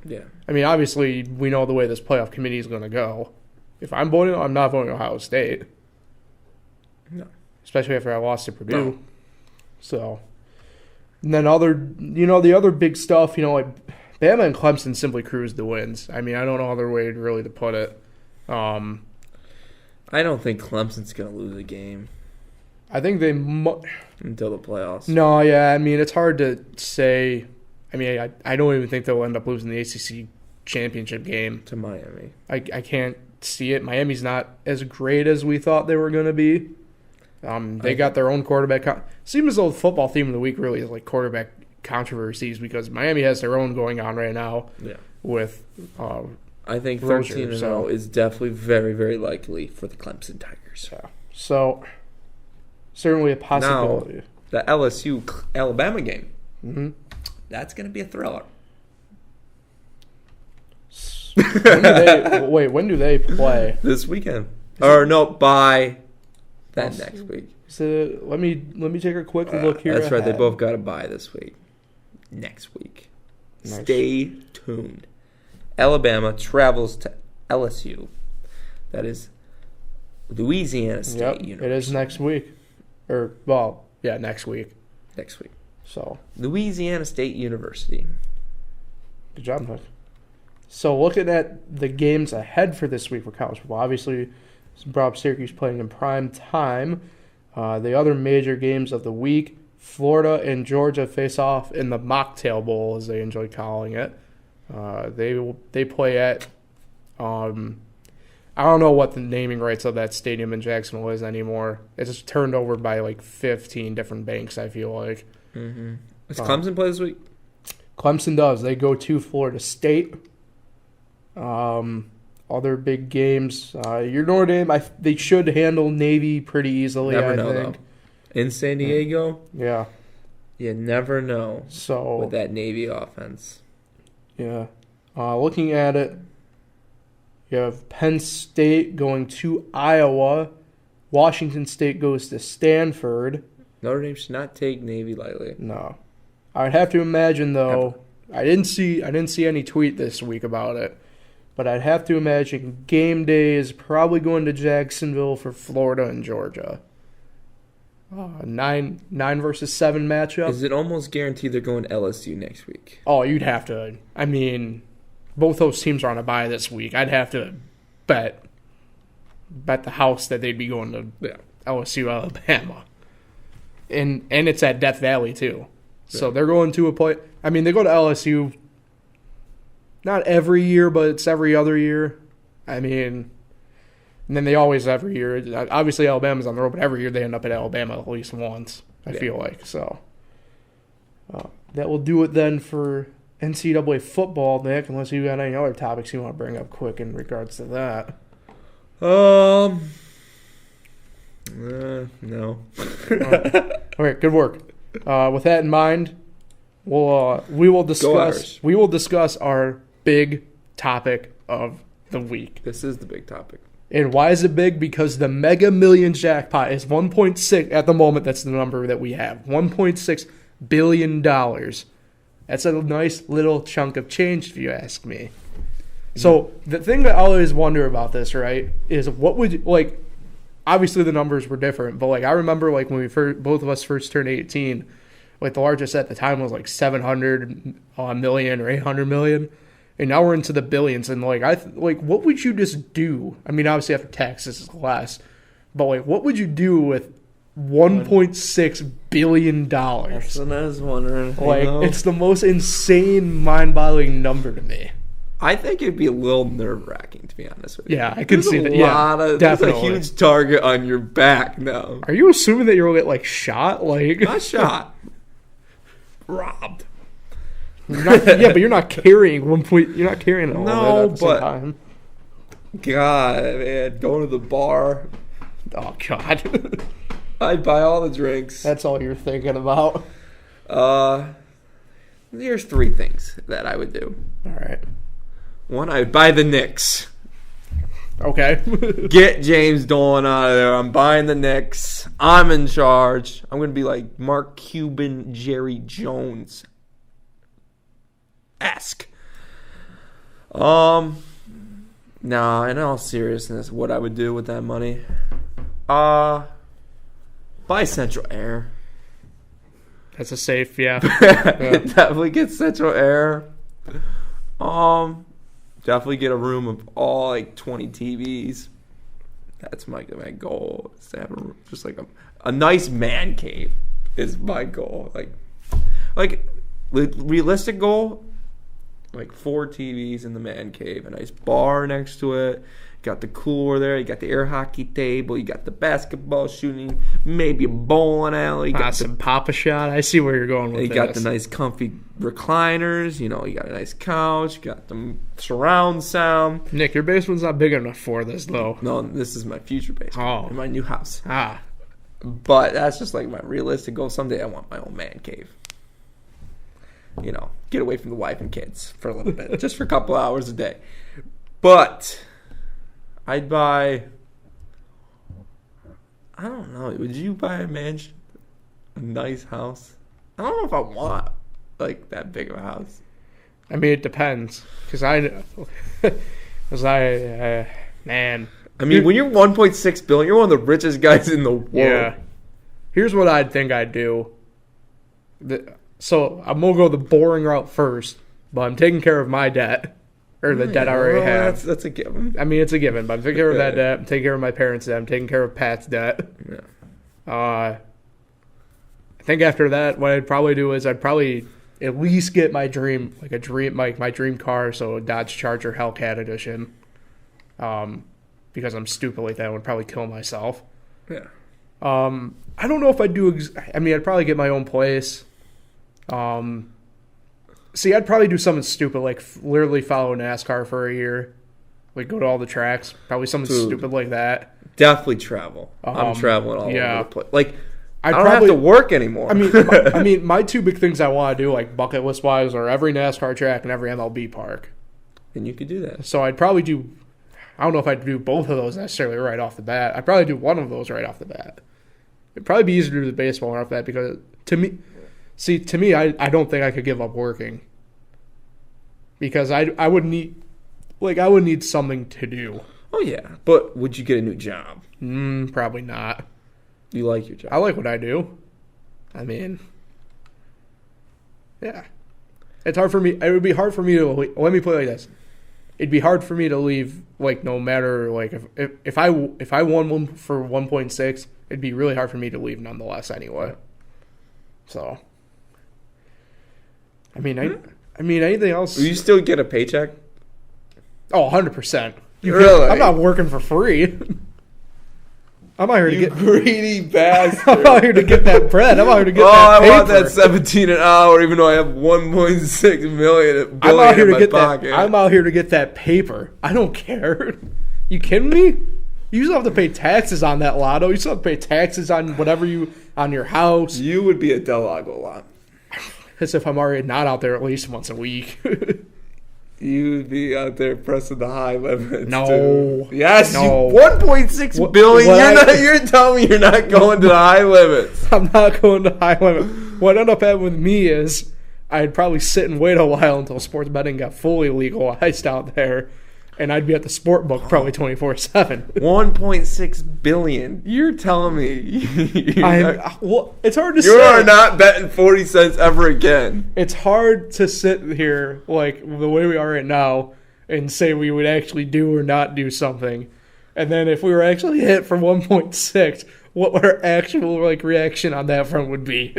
Speaker 2: Yeah.
Speaker 1: I mean, obviously, we know the way this playoff committee is going to go. If I'm voting, I'm not voting Ohio State.
Speaker 2: No.
Speaker 1: Especially after I lost to Purdue. No. So, and then the other big stuff, like Bama and Clemson simply cruised the wins. I mean, I don't know other way really to put it.
Speaker 2: I don't think Clemson's going to lose a game.
Speaker 1: I think they
Speaker 2: until the playoffs.
Speaker 1: No, yeah. I mean, it's hard to say. I mean, I don't even think they'll end up losing the ACC championship game
Speaker 2: to Miami.
Speaker 1: I can't see it. Miami's not as great as we thought they were going to be. They got their own quarterback. Seems as though the football theme of the week really is like quarterback controversies because Miami has their own going on right now.
Speaker 2: Yeah.
Speaker 1: With
Speaker 2: I think 13-0 is definitely very, very likely for the Clemson Tigers.
Speaker 1: Yeah. So certainly a possibility.
Speaker 2: Now, the LSU-Alabama game.
Speaker 1: Mm-hmm.
Speaker 2: That's going to be a thriller.
Speaker 1: When do they play?
Speaker 2: This weekend. By next week.
Speaker 1: So let me take a quick look here.
Speaker 2: That's right. They both got a bye this week. Next week. Nice. Stay tuned. Alabama travels to LSU. That is Louisiana State University.
Speaker 1: It is next week. Next week.
Speaker 2: Next week.
Speaker 1: So
Speaker 2: Louisiana State University.
Speaker 1: Good job, Nick. So looking at the games ahead for this week for college football, obviously Syracuse playing in prime time. The other major games of the week, Florida and Georgia face off in the Mocktail Bowl, as they enjoy calling it. They play at I don't know what the naming rights of that stadium in Jacksonville is anymore. It's turned over by like 15 different banks, I feel like.
Speaker 2: Mm-hmm. Does Clemson play this week?
Speaker 1: Clemson does. They go to Florida State. Other big games. Your Notre Dame, they should handle Navy pretty easily, I think.
Speaker 2: Though. In San Diego?
Speaker 1: Yeah.
Speaker 2: You never know
Speaker 1: so,
Speaker 2: with that Navy offense.
Speaker 1: Yeah. Looking at it, you have Penn State going to Iowa. Washington State goes to Stanford.
Speaker 2: Notre Dame should not take Navy lightly.
Speaker 1: No. I would have to imagine, though, I didn't see any tweet this week about it, but I'd have to imagine game day is probably going to Jacksonville for Florida and Georgia. 9 versus 7 matchup.
Speaker 2: Is it almost guaranteed they're going to LSU next week?
Speaker 1: Oh, you'd have to. I mean, both those teams are on a bye this week. I'd have to bet the house that they'd be going to LSU, Alabama. And it's at Death Valley, too. Yeah. So they're going to a play. I mean, they go to LSU not every year, but it's every other year. I mean, and then they always every year. Obviously, Alabama's on the road, but every year they end up at Alabama at least once, I feel like. So that will do it then for NCAA football, Nick, unless you got any other topics you want to bring up quick in regards to that.
Speaker 2: No.
Speaker 1: All right, good work. With that in mind, we will discuss our big topic of the week.
Speaker 2: This is the big topic.
Speaker 1: And why is it big? Because the Mega Millions jackpot is 1.6 at the moment. That's the number that we have. $1.6 billion. That's a nice little chunk of change, if you ask me. So the thing that I always wonder about this, right, is what would like. Obviously, the numbers were different, but like I remember, like when both of us first turned 18, like the largest at the time was like 700 million or 800 million, and now we're into the billions. And like what would you just do? I mean, obviously after taxes is less, but like what would you do with $1.6 billion?
Speaker 2: That's what I was wondering.
Speaker 1: Like it's the most insane, mind-boggling number to me.
Speaker 2: I think it'd be a little nerve-wracking, to be honest with you.
Speaker 1: Yeah, I can see that. Yeah,
Speaker 2: definitely. There's a huge target on your back now.
Speaker 1: Are you assuming that you'll get like shot? Like
Speaker 2: not shot, robbed.
Speaker 1: Yeah, but you're not carrying You're not carrying it all at the same time.
Speaker 2: God, man, going to the bar.
Speaker 1: Oh God,
Speaker 2: I'd buy all the drinks.
Speaker 1: That's all you're thinking about.
Speaker 2: Here's 3 things that I would do.
Speaker 1: All right.
Speaker 2: 1, I would buy the Knicks.
Speaker 1: Okay.
Speaker 2: Get James Dolan out of there. I'm buying the Knicks. I'm in charge. I'm going to be like Mark Cuban, Jerry Jones-esque. Now, in all seriousness, what I would do with that money? Buy Central Air.
Speaker 1: That's a safe, yeah.
Speaker 2: Definitely get Central Air. Definitely get a room of all like 20 TVs. That's my goal. Is to have just like a nice man cave is my goal. Like realistic goal, like 4 TVs in the man cave, a nice bar next to it. You got the cooler there. You got the air hockey table. You got the basketball shooting. Maybe a bowling alley. You got
Speaker 1: some Pop-A-Shot. I see where you're going with this.
Speaker 2: You got the nice comfy recliners. You know, you got a nice couch. You got the surround sound.
Speaker 1: Nick, your basement's not big enough for this, though.
Speaker 2: No, this is my future basement.
Speaker 1: Oh.
Speaker 2: In my new house.
Speaker 1: Ah.
Speaker 2: But that's just like my realistic goal. Someday I want my own man cave. You know, get away from the wife and kids for a little bit. Just for a couple hours a day. But I'd buy, I don't know, would you buy a mansion? A nice house? I don't know if I want, like, that big of a house.
Speaker 1: I mean, it depends. Man.
Speaker 2: I mean, when you're 1.6 billion, you're one of the richest guys in the world.
Speaker 1: Yeah. Here's what I'd think I'd do. So, I'm going to go the boring route first, but I'm taking care of my debt. Or the debt I already have.
Speaker 2: That's a given.
Speaker 1: I mean, it's a given, but I'm taking care of that debt. I'm taking care of my parents' debt. I'm taking care of Pat's debt.
Speaker 2: Yeah.
Speaker 1: I think after that, what I'd probably do is I'd probably at least get my dream car, so a Dodge Charger Hellcat edition. Because I'm stupid like that, I would probably kill myself.
Speaker 2: Yeah.
Speaker 1: I don't know if I'd do. I'd probably get my own place. See, I'd probably do something stupid, like literally follow NASCAR for a year. Like, go to all the tracks. Probably something stupid like that.
Speaker 2: Definitely travel. I'm traveling all over the place. Like, I don't have to work anymore.
Speaker 1: I mean, my 2 big things I want to do, like bucket list-wise, are every NASCAR track and every MLB park.
Speaker 2: And you could do that.
Speaker 1: So I'd probably do, I don't know if I'd do both of those necessarily right off the bat. I'd probably do one of those right off the bat. It'd probably be easier to do the baseball right off the bat because, to me, I don't think I could give up working. Because I would need something to do.
Speaker 2: Oh yeah, but would you get a new job?
Speaker 1: Probably not.
Speaker 2: You like your job?
Speaker 1: I like what I do. I mean, yeah, it's hard for me. It would be hard for me to let me put it like this. It'd be hard for me to leave. Like no matter like if I won one for 1.6, it'd be really hard for me to leave nonetheless. Anyway, so I mean anything else?
Speaker 2: Will you still get a paycheck?
Speaker 1: Oh, 100%.
Speaker 2: Really?
Speaker 1: I'm not working for free. I'm out here to get
Speaker 2: greedy bastard.
Speaker 1: I'm out here to get that bread. I'm out here to get that paper.
Speaker 2: I want that 17 an hour, even though I have 1.6 million in my pocket.
Speaker 1: I'm out here to get that paper. I don't care. You kidding me? You still have to pay taxes on that lotto. You still have to pay taxes on whatever on your house.
Speaker 2: You would be a Del Lago lot.
Speaker 1: As if I'm already not out there at least once a week.
Speaker 2: You would be out there pressing the high limits.
Speaker 1: No.
Speaker 2: Dude. Yes,
Speaker 1: No.
Speaker 2: 1.6 billion. You're telling me you're not going to the high limits.
Speaker 1: I'm not going to high limit. What ended up happening with me is I'd probably sit and wait a while until sports betting got fully legalized out there, and I'd be at the sport book probably 24/7.
Speaker 2: 1.6 billion. You're telling me
Speaker 1: it's hard to say.
Speaker 2: You are not betting 40 cents ever again.
Speaker 1: It's hard to sit here like the way we are right now and say we would actually do or not do something, and then if we were actually hit for 1.6, what our actual reaction on that front would be.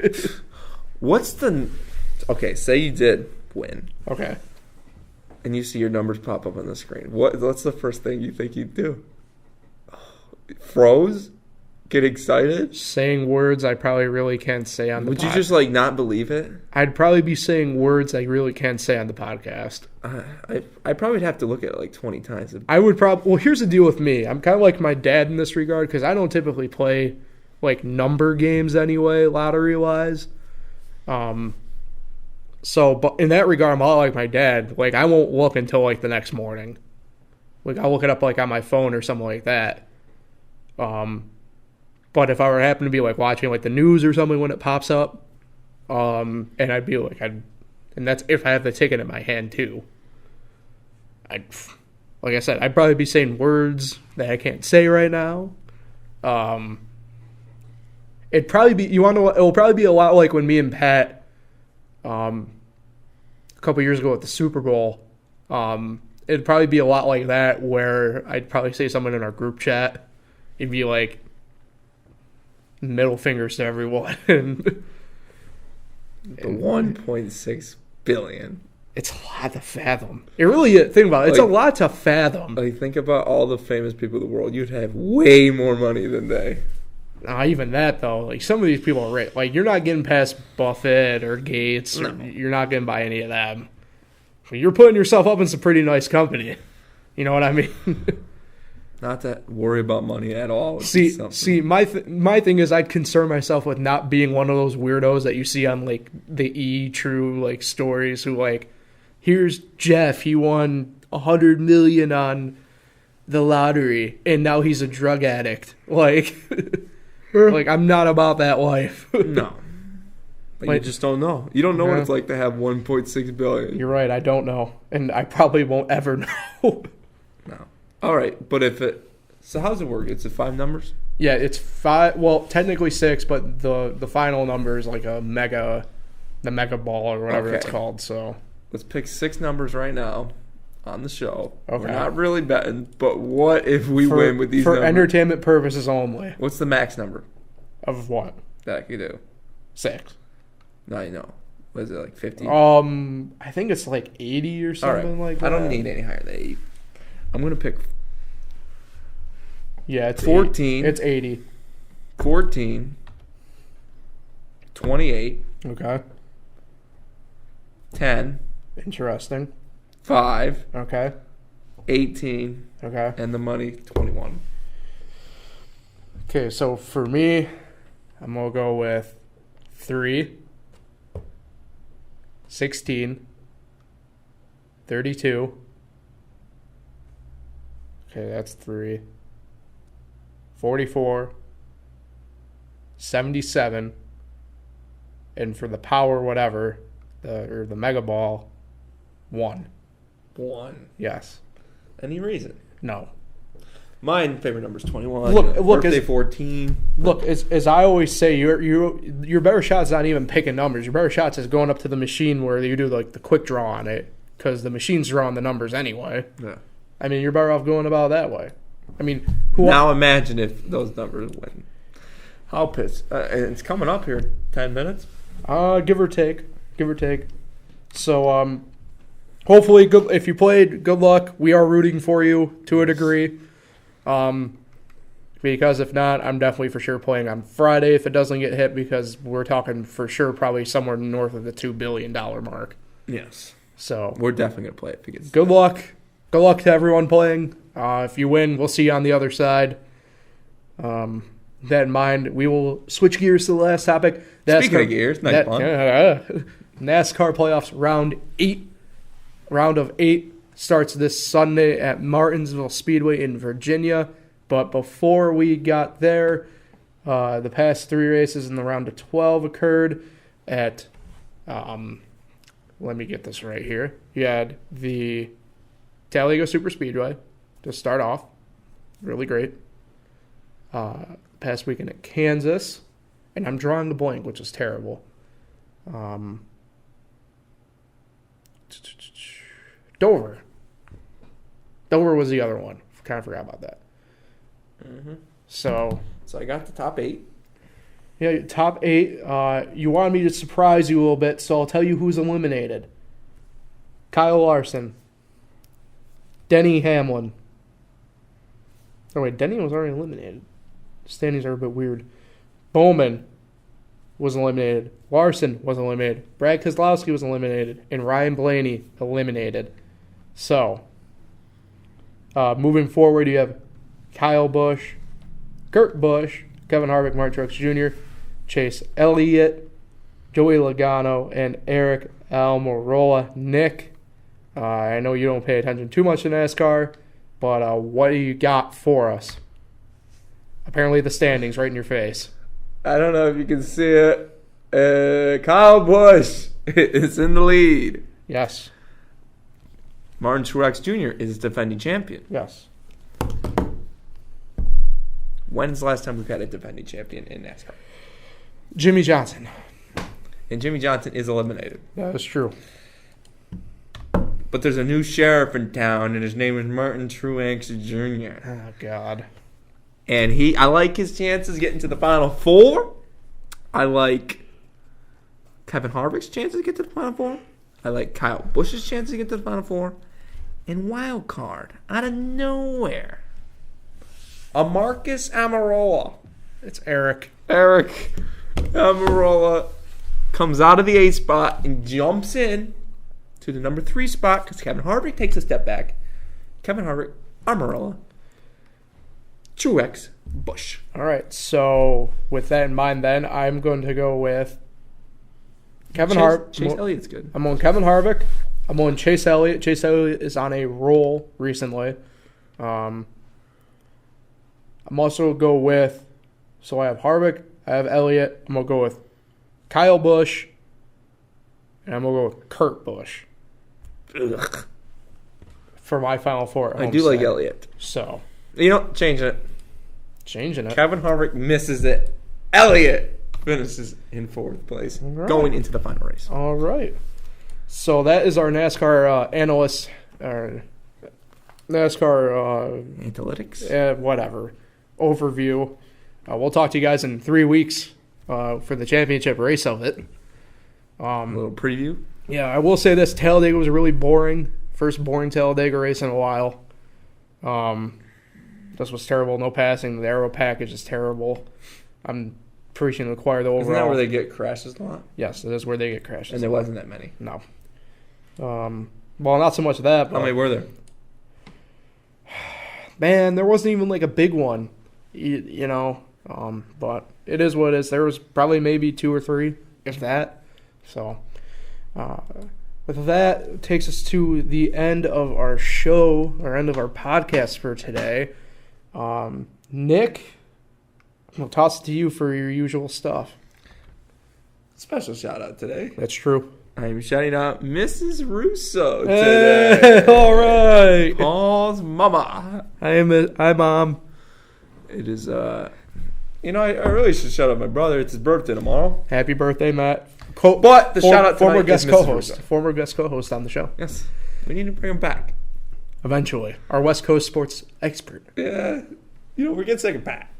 Speaker 2: Okay, say you did win.
Speaker 1: Okay.
Speaker 2: And you see your numbers pop up on the screen. What's the first thing you think you'd do? Froze? Get excited?
Speaker 1: Saying words I probably really can't say on the podcast.
Speaker 2: Would you just not believe it?
Speaker 1: I'd probably be saying words I really can't say on the podcast.
Speaker 2: I probably would have to look at it 20 times.
Speaker 1: I would probably... Well, here's the deal with me. I'm kind of like my dad in this regard because I don't typically play number games anyway, lottery-wise. So, but in that regard, I'm a lot like my dad. I won't look until the next morning. I'll look it up on my phone or something like that. But if I were to happen to be watching the news or something when it pops up, and I'd be and that's if I have the ticket in my hand too. Like I said, I'd probably be saying words that I can't say right now. It'd probably be it'll probably be a lot like when me and Pat, a couple years ago at the Super Bowl. It'd probably be a lot like that where I'd probably say someone in our group chat. It'd be middle fingers to everyone. The
Speaker 2: 1.6 billion.
Speaker 1: It's a lot to fathom. It really is. Think about it. It's a lot to fathom.
Speaker 2: Think about all the famous people in the world. You'd have way more money than they.
Speaker 1: Not even that, though. Some of these people are rich. You're not getting past Buffett or Gates.
Speaker 2: No.
Speaker 1: Or you're not getting by any of them. You're putting yourself up in some pretty nice company. You know what I mean?
Speaker 2: Not to worry about money at all.
Speaker 1: See, my thing is I'd concern myself with not being one of those weirdos that you see on the E-True stories who here's Jeff, he won $100 million on the lottery and now he's a drug addict. I'm not about that life.
Speaker 2: No. But you just don't know. You don't know what it's like to have 1.6 billion.
Speaker 1: You're right, I don't know. And I probably won't ever know.
Speaker 2: No. All right, but so how does it work? It's 5 numbers?
Speaker 1: Yeah, it's 5. Well, technically 6, but the final number is the mega ball or whatever it's called. So
Speaker 2: let's pick 6 numbers right now on the show.
Speaker 1: Okay.
Speaker 2: We're not really betting, but what if we win with these numbers?
Speaker 1: For entertainment purposes only.
Speaker 2: What's the max number?
Speaker 1: Of what?
Speaker 2: That I could do.
Speaker 1: 6.
Speaker 2: No, you know. What is it, 50?
Speaker 1: I think it's 80 or something like that.
Speaker 2: I don't need any higher than 80. I'm going to pick...
Speaker 1: Yeah, it's
Speaker 2: 14.
Speaker 1: It's 80.
Speaker 2: 14. 28.
Speaker 1: Okay.
Speaker 2: 10.
Speaker 1: Interesting.
Speaker 2: 5.
Speaker 1: Okay.
Speaker 2: 18.
Speaker 1: Okay.
Speaker 2: And the money, 21.
Speaker 1: Okay, so for me, I'm going to go with 3, 16, 32. Okay, that's 3. 44, 77, and for the power whatever, the mega ball, 1.
Speaker 2: 1.
Speaker 1: Yes.
Speaker 2: Any reason?
Speaker 1: No.
Speaker 2: Mine favorite number is 21.
Speaker 1: Look,
Speaker 2: birthday 14.
Speaker 1: Look, as I always say, your better shot's not even picking numbers. Your better shot's is going up to the machine where you do the quick draw on it, because the machine's drawing the numbers anyway.
Speaker 2: Yeah.
Speaker 1: I mean, you're better off going about it that way. I mean,
Speaker 2: now imagine if those numbers win. How pissed. It's coming up here. 10 minutes?
Speaker 1: Give or take. So, hopefully, good. If you played, good luck. We are rooting for you to a degree. Because if not, I'm definitely for sure playing on Friday if it doesn't get hit, because we're talking for sure probably somewhere north of the $2 billion mark.
Speaker 2: Yes.
Speaker 1: So
Speaker 2: we're definitely going to play it if it gets
Speaker 1: good luck. Good luck to everyone playing. If you win, we'll see you on the other side. That in mind, we will switch gears to the last topic.
Speaker 2: Speaking of gears, nice pun.
Speaker 1: NASCAR playoffs round of 8 starts this Sunday at Martinsville Speedway in Virginia. But before we got there, the past 3 races in the round of 12 occurred at, let me get this right here. You had the Talladega Super Speedway to start off. Really great. Past weekend at Kansas. And I'm drawing the blank, which is terrible. Dover. Dover was the other one. Kind of forgot about that.
Speaker 2: Mm-hmm.
Speaker 1: So
Speaker 2: I got the top 8.
Speaker 1: Yeah, top 8. You wanted me to surprise you a little bit, so I'll tell you who's eliminated. Kyle Larson. Denny Hamlin. Oh, wait, Denny was already eliminated. Standings are a bit weird. Bowman was eliminated. Larson was eliminated. Brad Keselowski was eliminated. And Ryan Blaney eliminated. So, moving forward, you have Kyle Busch, Kurt Busch, Kevin Harvick, Mark Truex Jr., Chase Elliott, Joey Logano, and Eric Almirola. Nick, I know you don't pay attention too much to NASCAR, but what do you got for us? Apparently the standings right in your face.
Speaker 2: I don't know if you can see it. Kyle Busch is in the lead.
Speaker 1: Yes.
Speaker 2: Martin Truex Jr. is defending champion.
Speaker 1: Yes.
Speaker 2: When's the last time we've had a defending champion in NASCAR?
Speaker 1: Jimmy Johnson.
Speaker 2: And Jimmy Johnson is eliminated.
Speaker 1: That is true.
Speaker 2: But there's a new sheriff in town, and his name is Martin Truex Jr.
Speaker 1: Oh, God.
Speaker 2: And I like his chances getting to the Final Four. I like Kevin Harvick's chances to get to the Final Four. I like Kyle Busch's chances to get to the Final Four. And wild card, out of nowhere, a Marcus Almirola.
Speaker 1: It's Eric.
Speaker 2: Eric Almirola comes out of the 8 spot and jumps in to the number 3 spot because Kevin Harvick takes a step back. Kevin Harvick, Almirola, Truex, Busch.
Speaker 1: All right, so with that in mind then, I'm going to go with Kevin Harvick.
Speaker 2: Chase Elliott's good.
Speaker 1: I'm on Kevin Harvick. I'm on Chase Elliott. Chase Elliott is on a roll recently. I'm also going to go with, so I have Harvick, I have Elliott. I'm going to go with Kyle Busch, and I'm going to go with Kurt Busch.
Speaker 2: Ugh.
Speaker 1: For my Final Four.
Speaker 2: I do like Elliott.
Speaker 1: So.
Speaker 2: You know, changing it. Kevin Harvick misses it. Elliott finishes in 4th place, going into the final race.
Speaker 1: All right. So that is our NASCAR analyst, NASCAR
Speaker 2: analytics,
Speaker 1: whatever overview. We'll talk to you guys in 3 weeks for the championship race of it.
Speaker 2: A little preview.
Speaker 1: Yeah, I will say this: Talladega was really boring. First boring Talladega race in a while. This was terrible. No passing. The aero package is terrible. I'm preaching to the choir. The overall.
Speaker 2: Isn't that where they get crashes a lot?
Speaker 1: Yes, it is where they get crashes.
Speaker 2: And there wasn't that many.
Speaker 1: No. Well, not so much of that. But,
Speaker 2: how many were there?
Speaker 1: Man, there wasn't even like a big one. You know. But it is what it is. There was probably maybe 2 or 3, if that. So, with that, it takes us to the end of our show, or end of our podcast for today. Nick, I'll toss it to you for your usual stuff.
Speaker 2: Special shout out today.
Speaker 1: That's true.
Speaker 2: I'm shouting out Mrs. Russo today.
Speaker 1: Hey, all right.
Speaker 2: Paul's mama.
Speaker 1: Hi, Mom.
Speaker 2: It is, I really should shout out my brother. It's his birthday tomorrow.
Speaker 1: Happy birthday, Matt.
Speaker 2: But the shout out
Speaker 1: former
Speaker 2: guest
Speaker 1: co-host. Former guest co-host on the show.
Speaker 2: Yes. We need to bring him back.
Speaker 1: Eventually. Our West Coast sports expert.
Speaker 2: Yeah. We're getting second pat.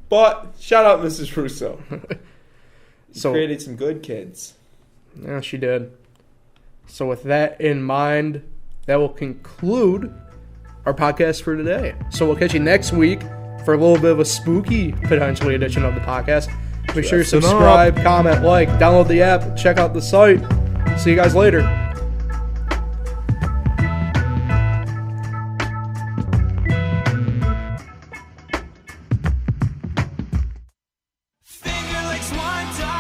Speaker 2: But shout out Mrs. Russo. She created some good kids.
Speaker 1: Yeah, she did. So with that in mind, that will conclude our podcast for today. So we'll catch you next week for a little bit of a spooky, potentially, edition of the podcast. Make sure you subscribe, comment, like, download the app, check out the site. See you guys later.
Speaker 3: takes one touch.